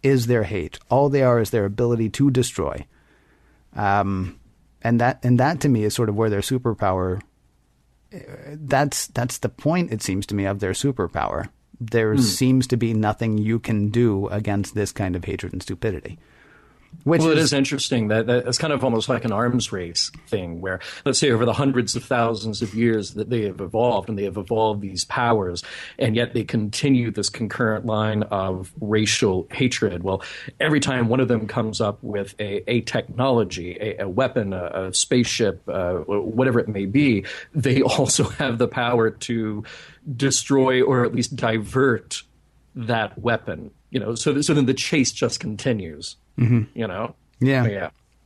is their hate. All they are is their ability to destroy. And that to me is sort of where their superpower, that's the point, it seems to me, of their superpower. There seems to be nothing you can do against this kind of hatred and stupidity.
It is interesting that it's kind of almost like an arms race thing where, let's say, over the hundreds of thousands of years that they have evolved and they have evolved these powers, and yet they continue this concurrent line of racial hatred. Well, every time one of them comes up with a technology, a weapon, a spaceship, whatever it may be, they also have the power to destroy or at least divert that weapon. So then the chase just continues. Mm-hmm.
Yeah.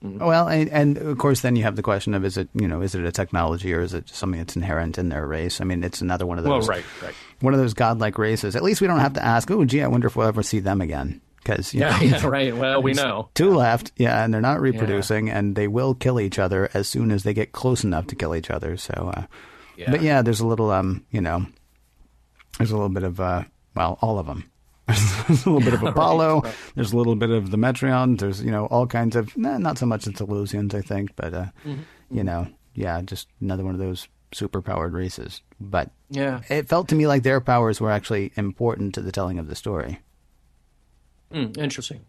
Mm-hmm.
Well, and of course, then you have the question of is it a technology or is it something that's inherent in their race? I mean, it's another one of those.
Well, right.
One of those godlike races. At least we don't have to ask. Oh, gee, I wonder if we'll ever see them again. Because
right. Well, we know
two left. Yeah, and they're not reproducing, and they will kill each other as soon as they get close enough to kill each other. So, but there's a little there's a little bit of all of them. There's a little bit of Apollo. Right. There's a little bit of the Metreon. There's, all kinds of, not so much the Teleusians, I think, but, just another one of those super-powered races. But it felt to me like their powers were actually important to the telling of the story.
Interesting.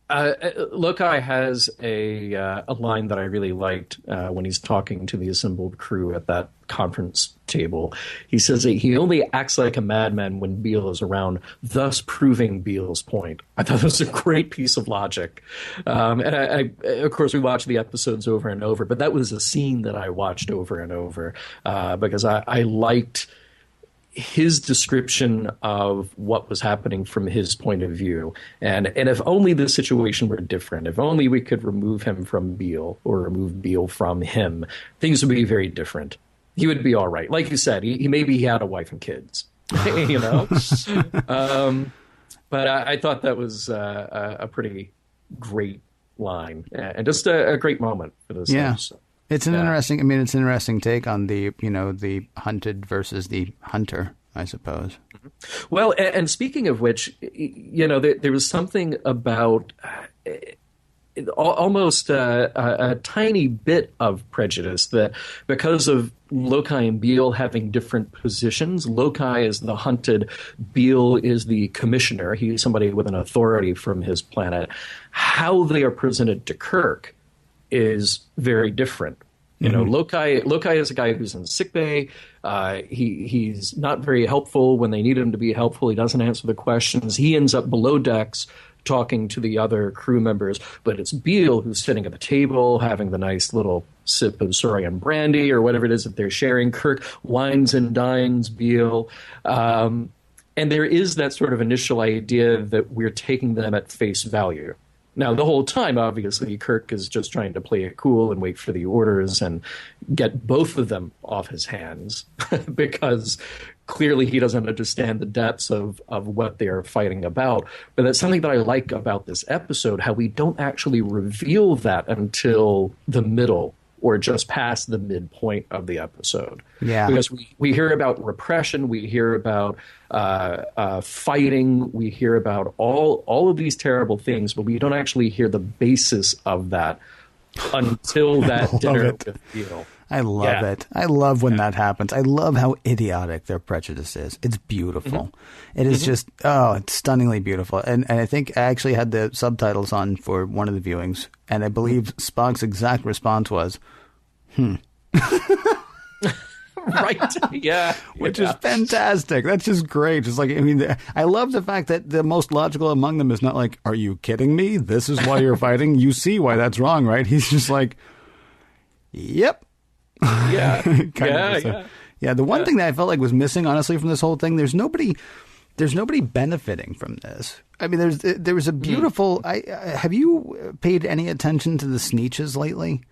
Lokai has a line that I really liked when he's talking to the assembled crew at that conference table. He says that he only acts like a madman when Bele is around, thus proving Bele's point. I thought that was a great piece of logic. And I of course, we watched the episodes over and over, but that was a scene that I watched over and over because I liked his description of what was happening from his point of view. And if only the situation were different, if only we could remove him from Bele or remove Bele from him, things would be very different. He would be all right. Like you said, he maybe he had a wife and kids, you know? But I thought that was a pretty great line and just a great moment for this episode.
It's an interesting. I mean, it's an interesting take on the the hunted versus the hunter, I suppose.
Well, and speaking of which, there was something about almost a tiny bit of prejudice that because of Lokai and Bele having different positions, Lokai is the hunted, Bele is the commissioner. He's somebody with an authority from his planet. How they are presented to Kirk is very different. Lokai is a guy who's in sickbay. He's not very helpful when they need him to be helpful. He doesn't answer the questions. He ends up below decks talking to the other crew members. But it's Bele who's sitting at the table having the nice little sip of Saurian brandy or whatever it is that they're sharing. Kirk wines and dines Bele. And there is that sort of initial idea that we're taking them at face value. Now, the whole time, obviously, Kirk is just trying to play it cool and wait for the orders and get both of them off his hands because clearly he doesn't understand the depths of what they are fighting about. But that's something that I like about this episode, how we don't actually reveal that until the middle or just past the midpoint of the episode.
Yeah.
Because we hear about repression, we hear about fighting, we hear about all of these terrible things, but we don't actually hear the basis of that until that dinner with Bele.
I love it. I love when that happens. I love how idiotic their prejudice is. It's beautiful. It is just, it's stunningly beautiful. And I think I actually had the subtitles on for one of the viewings, and I believe Spock's exact response was,
Right. Yeah.
Which is fantastic. That's just great. It's like, I mean, I love the fact that the most logical among them is not like, are you kidding me? This is why you're fighting? You see why that's wrong, right? He's just like, yep.
Yeah.
Yeah. The one thing that I felt like was missing, honestly, from this whole thing, there's nobody benefiting from this. I mean, there was a beautiful. Have you paid any attention to the Sneetches lately?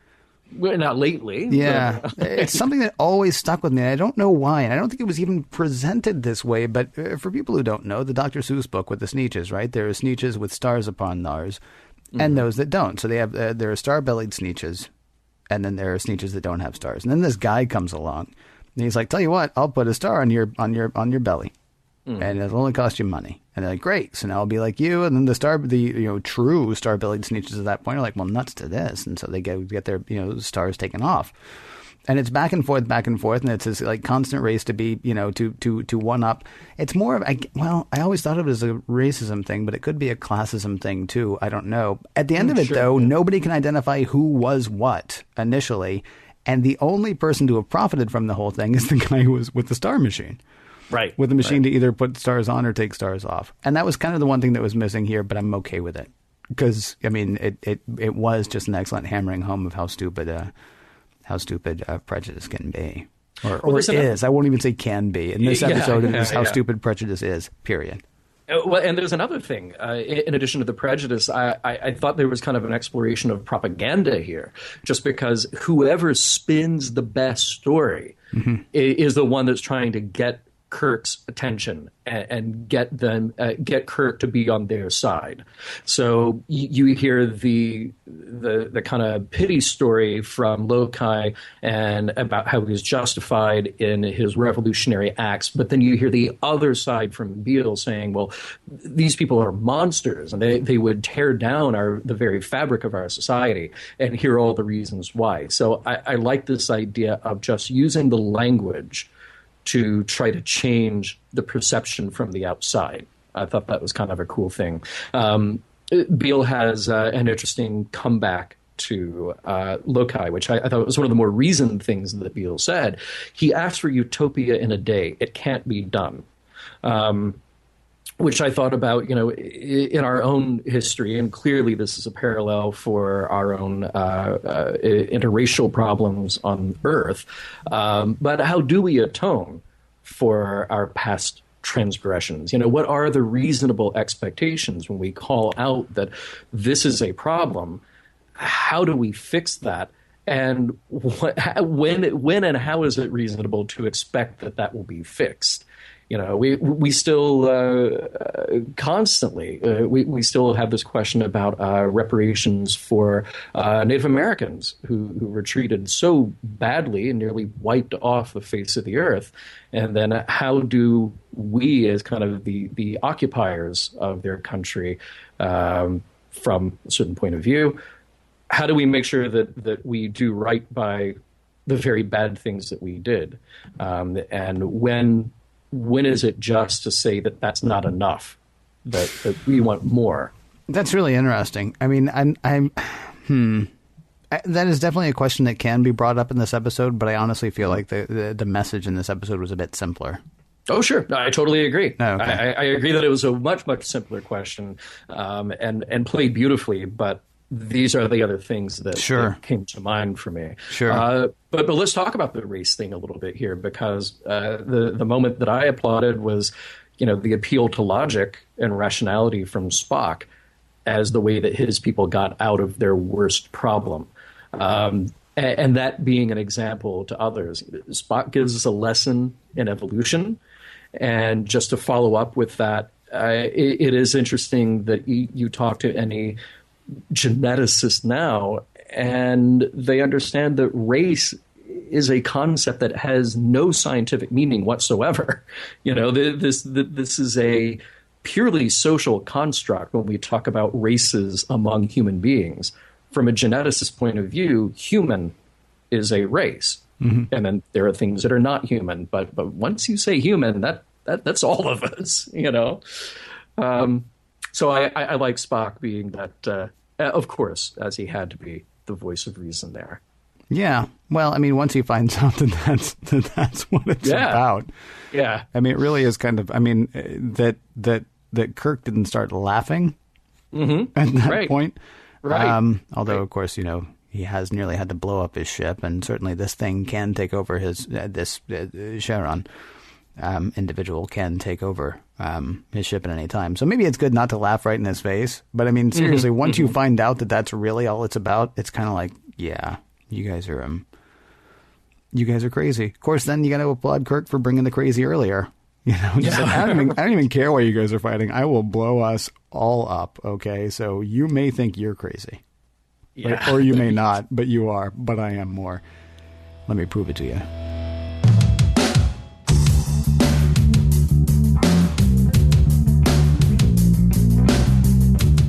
Well, not lately.
Yeah. It's something that always stuck with me. And I don't know why. And I don't think it was even presented this way. But for people who don't know, the Dr. Seuss book with the Sneetches, right? There are Sneetches with stars upon theirs and those that don't. So they have there are star-bellied Sneetches. And then there are Sneetches that don't have stars. And then this guy comes along and he's like, tell you what, I'll put a star on your belly. And it'll only cost you money. And they're like, great. So now I'll be like you. And then the true star-bellied Sneetches at that point are like, well, nuts to this. And so they get their, stars taken off. And it's back and forth. And it's this like constant race to be, to one up. It's more of, I always thought of it as a racism thing, but it could be a classism thing too. I don't know. At the end of it, though, nobody can identify who was what initially. And the only person to have profited from the whole thing is the guy who was with the star machine.
Right.
With the machine to either put stars on or take stars off. And that was kind of the one thing that was missing here, but I'm okay with it. Because, I mean, it was just an excellent hammering home of how stupid prejudice can be. Or is. I won't even say can be. In this episode, it is how stupid prejudice is, period.
Well, and there's another thing. In addition to the prejudice, I thought there was kind of an exploration of propaganda here, just because whoever spins the best story is the one that's trying to get Kirk's attention and get Kirk to be on their side. So you hear the kind of pity story from Lokai and about how he's justified in his revolutionary acts, but then you hear the other side from Bele saying, well, these people are monsters and they would tear down the very fabric of our society, and here are all the reasons why. So I like this idea of just using the language to try to change the perception from the outside. I thought that was kind of a cool thing. Bele has an interesting comeback to Lokai, which I thought was one of the more reasoned things that Bele said. He asked for utopia in a day. It can't be done. Which I thought about, in our own history, and clearly this is a parallel for our own interracial problems on Earth. But how do we atone for our past transgressions? What are the reasonable expectations when we call out that this is a problem? How do we fix that? And when and how is it reasonable to expect that will be fixed? We still constantly we still have this question about reparations for Native Americans who were treated so badly and nearly wiped off the face of the earth. And then how do we, as kind of the occupiers of their country, from a certain point of view, how do we make sure that we do right by the very bad things that we did? And when is it just to say that that's not enough, that we want more?
That's really interesting. I mean, that is definitely a question that can be brought up in this episode, but I honestly feel like the message in this episode was a bit simpler.
Oh, sure. I totally agree.
Oh, okay.
I agree that it was a much, much simpler question and played beautifully, but these are the other things that came to mind for me.
Sure.
But let's talk about the race thing a little bit here, because the moment that I applauded was, the appeal to logic and rationality from Spock as the way that his people got out of their worst problem. And that being an example to others. Spock gives us a lesson in evolution. And just to follow up with that, it is interesting that you talk to any geneticists now, and they understand that race is a concept that has no scientific meaning whatsoever. This is a purely social construct when we talk about races among human beings. From a geneticist point of view, human is a race. Mm-hmm. And then there are things that are not human. But once you say human, that's all of us, So I like Spock being that, of course, as he had to be, the voice of reason there.
Yeah. Well, I mean, once he finds out that that's what it's about.
Yeah.
I mean, it really is kind of, I mean, that Kirk didn't start laughing at that point.
Right.
Although, of course, he has nearly had to blow up his ship, and certainly this thing can take over this Sharon individual can take over his ship at any time. So maybe it's good not to laugh right in his face. But I mean, seriously, once you find out that that's really all it's about, it's kind of like, yeah, you guys are crazy. Of course, then you got to applaud Kirk for bringing the crazy earlier. Just like, I don't even care why you guys are fighting. I will blow us all up. Okay, so you may think you're crazy, or you may not, but you are. But I am more. Let me prove it to you.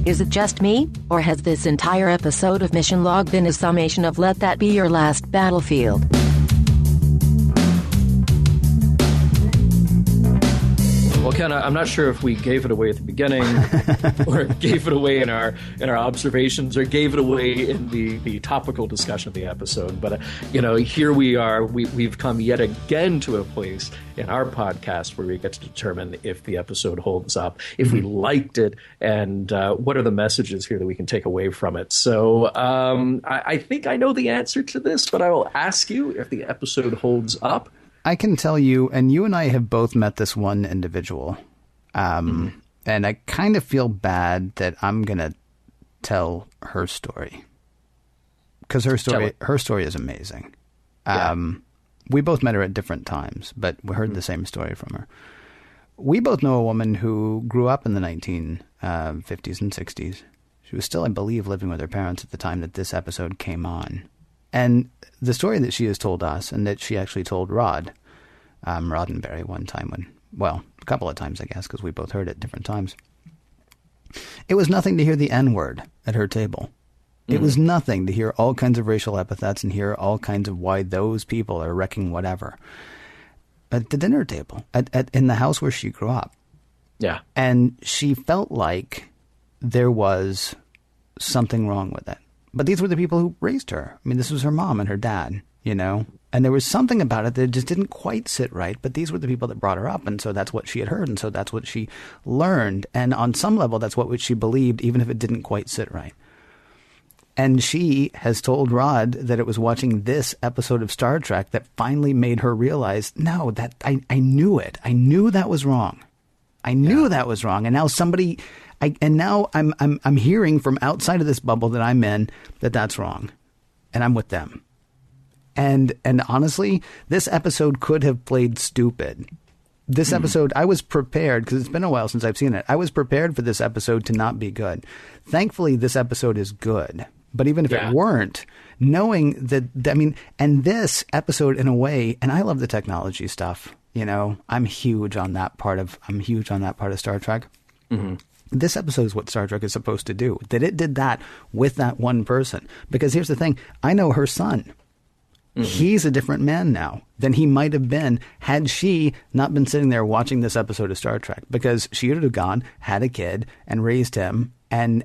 Is it just me, or has this entire episode of Mission Log been a summation of Let That Be Your Last Battlefield?
Well, Ken, I'm not sure if we gave it away at the beginning, or gave it away in our observations, or gave it away in the topical discussion of the episode. But here we are. We've come yet again to a place in our podcast where we get to determine if the episode holds up, if we liked it, and what are the messages here that we can take away from it. So I think I know the answer to this, but I will ask you if the episode holds up.
I can tell you, and you and I have both met this one individual, and I kind of feel bad that I'm going to tell her story, because her story is amazing. Yeah. We both met her at different times, but we heard the same story from her. We both know a woman who grew up in the 1950s and 60s. She was still, I believe, living with her parents at the time that this episode came on. And the story that she has told us, and that she actually told Roddenberry one time a couple of times, I guess, because we both heard it at different times. It was nothing to hear the N-word at her table. It was nothing to hear all kinds of racial epithets and hear all kinds of why those people are wrecking whatever. At the dinner table, in the house where she grew up.
Yeah.
And she felt like there was something wrong with it. But these were the people who raised her. I mean, this was her mom and her dad, you know? And there was something about it that just didn't quite sit right, but these were the people that brought her up, and so that's what she had heard, and so that's what she learned. And on some level, that's what she believed, even if it didn't quite sit right. And she has told Rod that it was watching this episode of Star Trek that finally made her realize, no, that I knew it. I knew that was wrong. I knew that was wrong. And now I'm hearing from outside of this bubble that I'm in that that's wrong. And I'm with them. And honestly, this episode could have played stupid. This episode, I was prepared, because it's been a while since I've seen it. I was prepared for this episode to not be good. Thankfully, this episode is good. But even if it weren't, knowing that, I mean, and this episode in a way, and I love the technology stuff, you know, I'm huge on that part of Star Trek. Mm-hmm. This episode is what Star Trek is supposed to do. That it did that with that one person. Because here's the thing, I know her son. Mm-hmm. He's a different man now than he might have been had she not been sitting there watching this episode of Star Trek, because she would have gone, had a kid, and raised him. And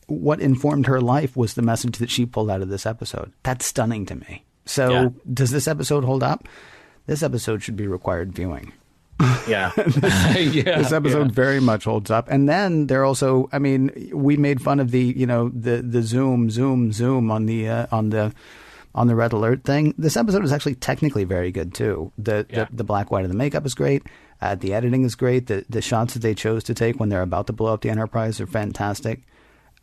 what informed her life was the message that she pulled out of this episode. That's stunning to me. So does this episode hold up? This episode should be required viewing.
Yeah.
This episode very much holds up. And then they're also, I mean, we made fun of the, you know, the zoom on the red alert thing. This episode is actually technically very good too. The black, white of the makeup is great. The editing is great. The shots that they chose to take when they're about to blow up the Enterprise are fantastic.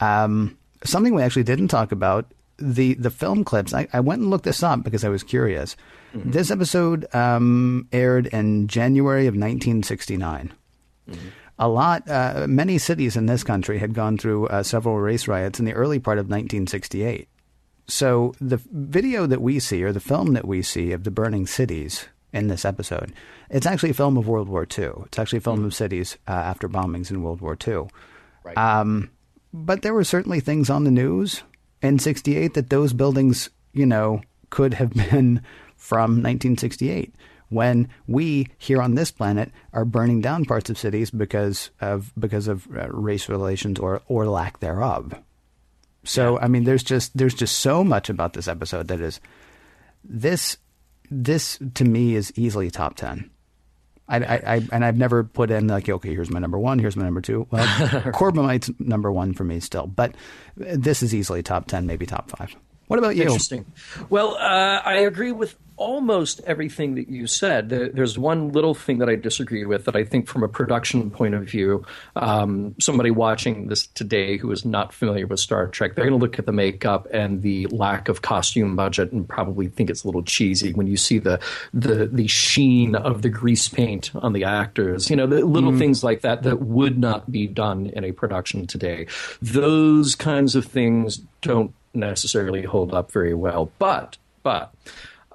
Something we actually didn't talk about, the film clips. I went and looked this up because I was curious. Mm-hmm. This episode aired in January of 1969. Mm-hmm. Many cities in this country had gone through several race riots in the early part of 1968. So the video that we see, or the film that we see of the burning cities in this episode, it's actually a film of World War II. It's actually a film of cities after bombings in World War II. Right. But there were certainly things on the news in 68 that those buildings, you know, could have been from 1968, when we here on this planet are burning down parts of cities because of race relations or lack thereof. So, I mean, there's just so much about this episode that is this to me is easily top 10. I've never put in like, okay, here's my number one, here's my number two. Well, Corbomite's number one for me still, but this is easily top 10, maybe top 5. What about you?
Interesting. Well, I agree with almost everything that you said. There's one little thing that I disagree with that I think from a production point of view, somebody watching this today who is not familiar with Star Trek, they're going to look at the makeup and the lack of costume budget and probably think it's a little cheesy when you see the sheen of the grease paint on the actors. You know, the little things like that would not be done in a production today. Those kinds of things don't necessarily hold up very well. But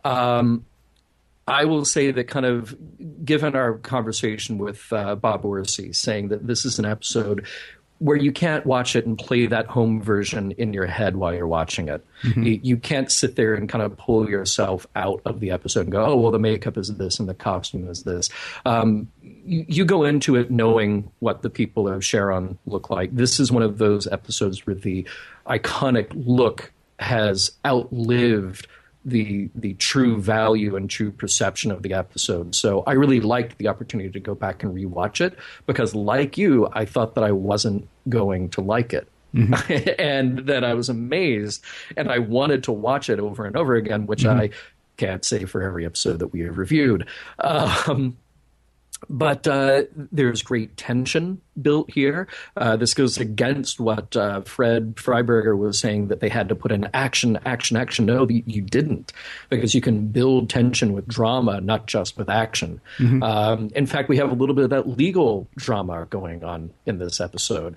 I will say that kind of given our conversation with Bob Orsi saying that this is an episode where you can't watch it and play that home version in your head while you're watching it. Mm-hmm. You can't sit there and kind of pull yourself out of the episode and go, oh, well, the makeup is this and the costume is this. You go into it knowing what the people of Sharon look like. This is one of those episodes where the iconic look has outlived the true value and true perception of the episode. So I really liked the opportunity to go back and rewatch it because, like you, I thought that I wasn't going to like it. Mm-hmm. And that I was amazed and I wanted to watch it over and over again, which I can't say for every episode that we have reviewed. But there's great tension built here. This goes against what Fred Freiberger was saying, that they had to put in action. No, you didn't, because you can build tension with drama, not just with action. Mm-hmm. In fact, we have a little bit of that legal drama going on in this episode.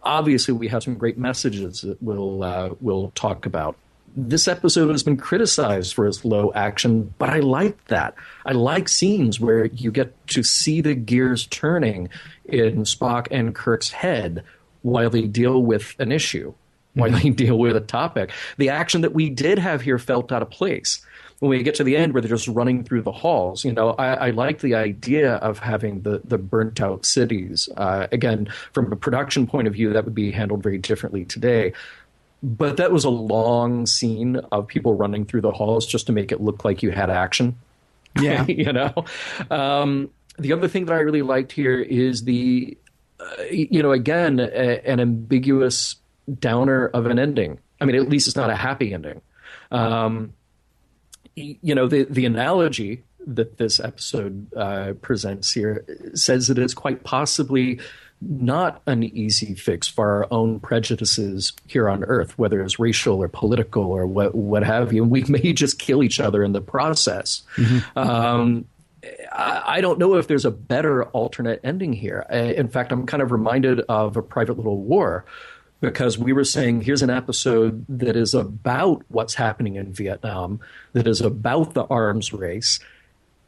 Obviously, we have some great messages that we'll talk about. This episode has been criticized for its low action, but I like that. I like scenes where you get to see the gears turning in Spock and Kirk's head while they deal with an issue, while they deal with a topic. The action that we did have here felt out of place. when we get to the end where they're just running through the halls, I like the idea of having the burnt out cities. Again, from a production point of view, that would be handled very differently today. But that was a long scene of people running through the halls just to make it look like you had action.
Yeah.
The other thing that I really liked here is the, again, an ambiguous downer of an ending. I mean, at least it's not a happy ending. The analogy that this episode presents here says that it's quite possibly not an easy fix for our own prejudices here on Earth, whether it's racial or political or what have you. And we may just kill each other in the process. Mm-hmm. I don't know if there's a better alternate ending here. In fact, I'm kind of reminded of A Private Little War, because we were saying here's an episode that is about what's happening in Vietnam, that is about the arms race,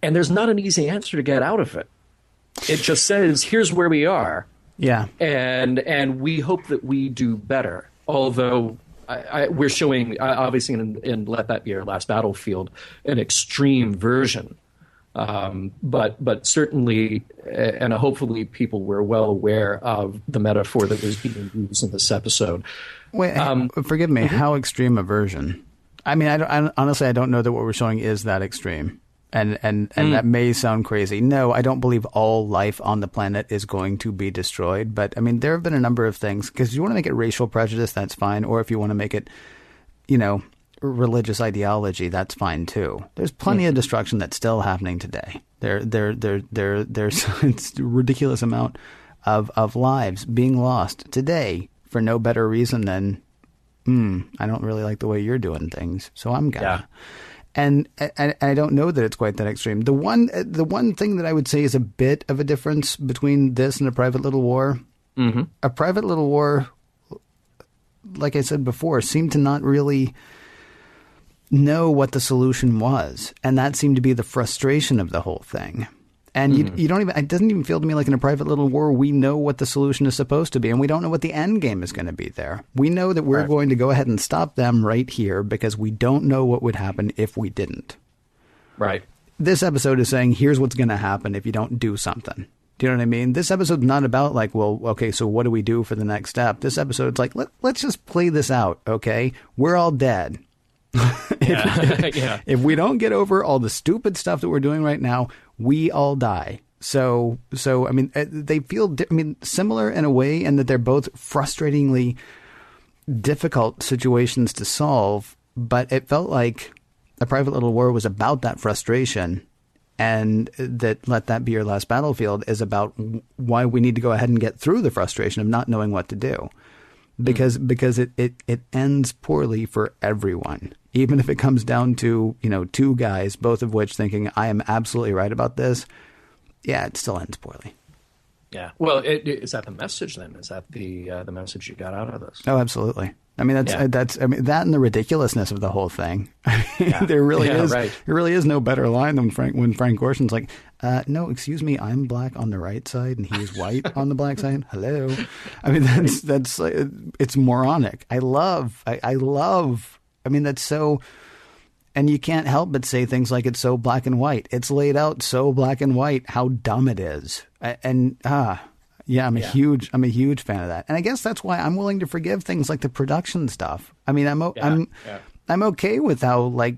and there's not an easy answer to get out of it. It just says, here's where we are.
Yeah.
And we hope that we do better. Although we're showing, obviously, in Let That Be Our Last Battlefield, an extreme version. But certainly, and hopefully people were well aware of the metaphor that was being used in this episode.
Wait, forgive me, how extreme a version? I mean, I honestly, I don't know that what we're showing is that extreme. And that may sound crazy. No, I don't believe all life on the planet is going to be destroyed. But I mean, there have been a number of things, because you want to make it racial prejudice, that's fine. Or if you want to make it, religious ideology, that's fine too. There's plenty of destruction that's still happening today. There's a ridiculous amount of lives being lost today for no better reason than, I don't really like the way you're doing things, so I'm gonna. Yeah. And I don't know that it's quite that extreme. The one thing that I would say is a bit of a difference between this and A Private Little War. Mm-hmm. A Private Little War, like I said before, seemed to not really know what the solution was, and that seemed to be the frustration of the whole thing. And you don't even, it doesn't even feel to me like in A Private Little War we know what the solution is supposed to be, and we don't know what the end game is going to be there. We know that we're going to go ahead and stop them right here because we don't know what would happen if we didn't. Right. This episode is saying, here's what's going to happen if you don't do something. Do you know what I mean? This episode's not about like, well, okay, so what do we do for the next step? This episode's like, let's just play this out, okay? We're all dead. If we don't get over all the stupid stuff that we're doing right now, we all die. So I mean, they feel similar in a way, in that they're both frustratingly difficult situations to solve. But it felt like A Private Little War was about that frustration, and that Let That Be Your Last Battlefield is about why we need to go ahead and get through the frustration of not knowing what to do. Because it ends poorly for everyone, even if it comes down to, two guys, both of which thinking I am absolutely right about this. Yeah, it still ends poorly.
Yeah. Well, is that the message then? Is that the message you got out of this?
Oh, absolutely. I mean, that and the ridiculousness of the whole thing. There really is no better line than when Frank Gorshin's like, no, excuse me, I'm black on the right side and he's white on the black side. Hello. I mean, that's it's moronic. I love, I mean, that's so, and you can't help but say things like it's so black and white. It's laid out so black and white how dumb it is. I'm a huge fan of that. And I guess that's why I'm willing to forgive things like the production stuff. I mean, I'm okay with how, like,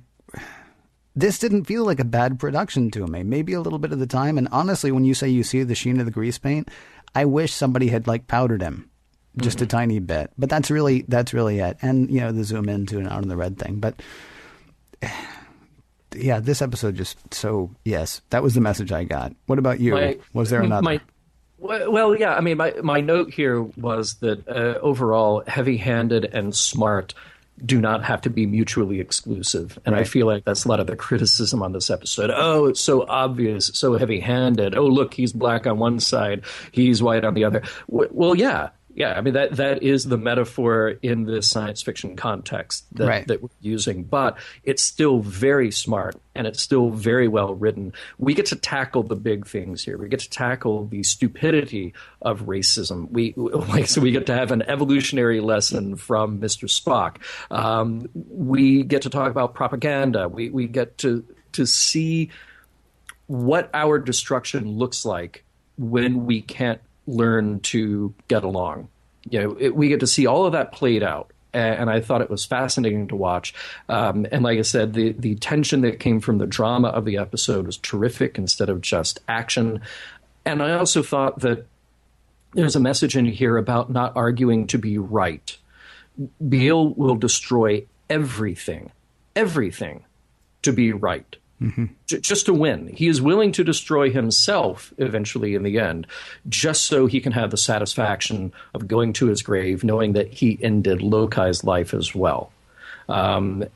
this didn't feel like a bad production to me. Maybe a little bit of the time. And honestly, when you say you see the sheen of the grease paint, I wish somebody had like powdered him just a tiny bit. But that's really it. And, the zoom into and out on the red thing. But yeah, this episode yes, that was the message I got. What about you? Was there another?
Well, yeah. I mean, my note here was that overall, heavy-handed and smart do not have to be mutually exclusive. And I feel like that's a lot of the criticism on this episode. Oh, it's so obvious, so heavy-handed. Oh, look, he's black on one side, he's white on the other. Well, yeah, Yeah, I mean, that is the metaphor in this science fiction context that we're using. But it's still very smart, and it's still very well written. We get to tackle the big things here. We get to tackle the stupidity of racism. So we get to have an evolutionary lesson from Mr. Spock. We get to talk about propaganda. We get to see what our destruction looks like when we can't learn to get along. We get to see all of that played out, and I thought it was fascinating to watch. And like I said, the tension that came from the drama of the episode was terrific instead of just action. And I also thought that there's a message in here about not arguing to be right. Bele will destroy everything to be right. Mm-hmm. Just to win. He is willing to destroy himself eventually in the end, just so he can have the satisfaction of going to his grave, knowing that he ended Lokai's life as well. And,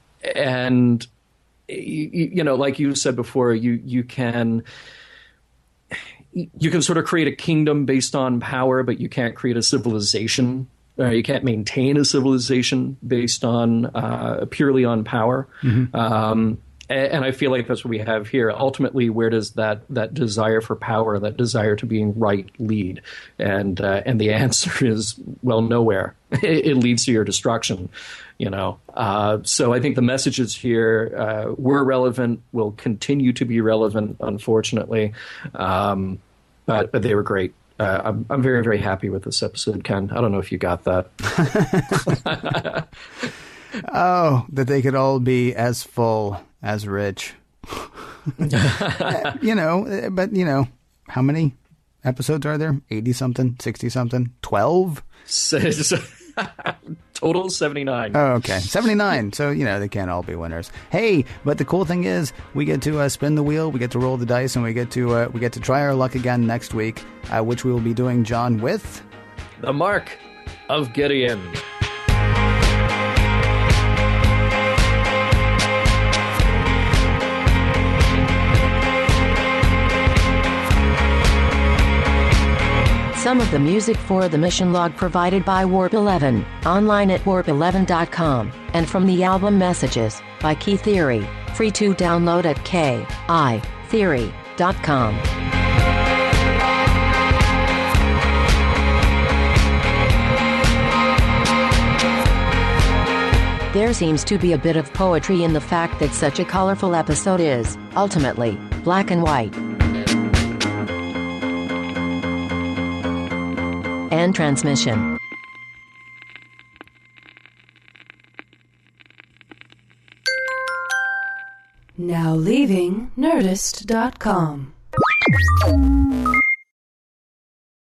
like you said before, you can sort of create a kingdom based on power, but you can't create a civilization. You can't maintain a civilization based on purely on power. Mm-hmm. And I feel like that's what we have here. Ultimately, where does that desire for power, that desire to being right, lead? And the answer is, well, nowhere. It leads to your destruction, So I think the messages here were relevant, will continue to be relevant, unfortunately. But they were great. I'm very, very happy with this episode, Ken. I don't know if you got that.
Oh, that they could all be as full, as rich. But how many episodes are there? 80-something? 60-something? 12?
Total 79.
Oh, okay. 79. So, they can't all be winners. Hey, but the cool thing is we get to spin the wheel, we get to roll the dice, and we get to try our luck again next week, which we will be doing, John, with...
The Mark of Gideon.
Some of the music for the mission log provided by Warp 11, online at warp11.com, and from the album Messages by Key Theory, free to download at kitheory.com. There seems to be a bit of poetry in the fact that such a colorful episode is, ultimately, black and white. End transmission.
Now leaving Nerdist.com.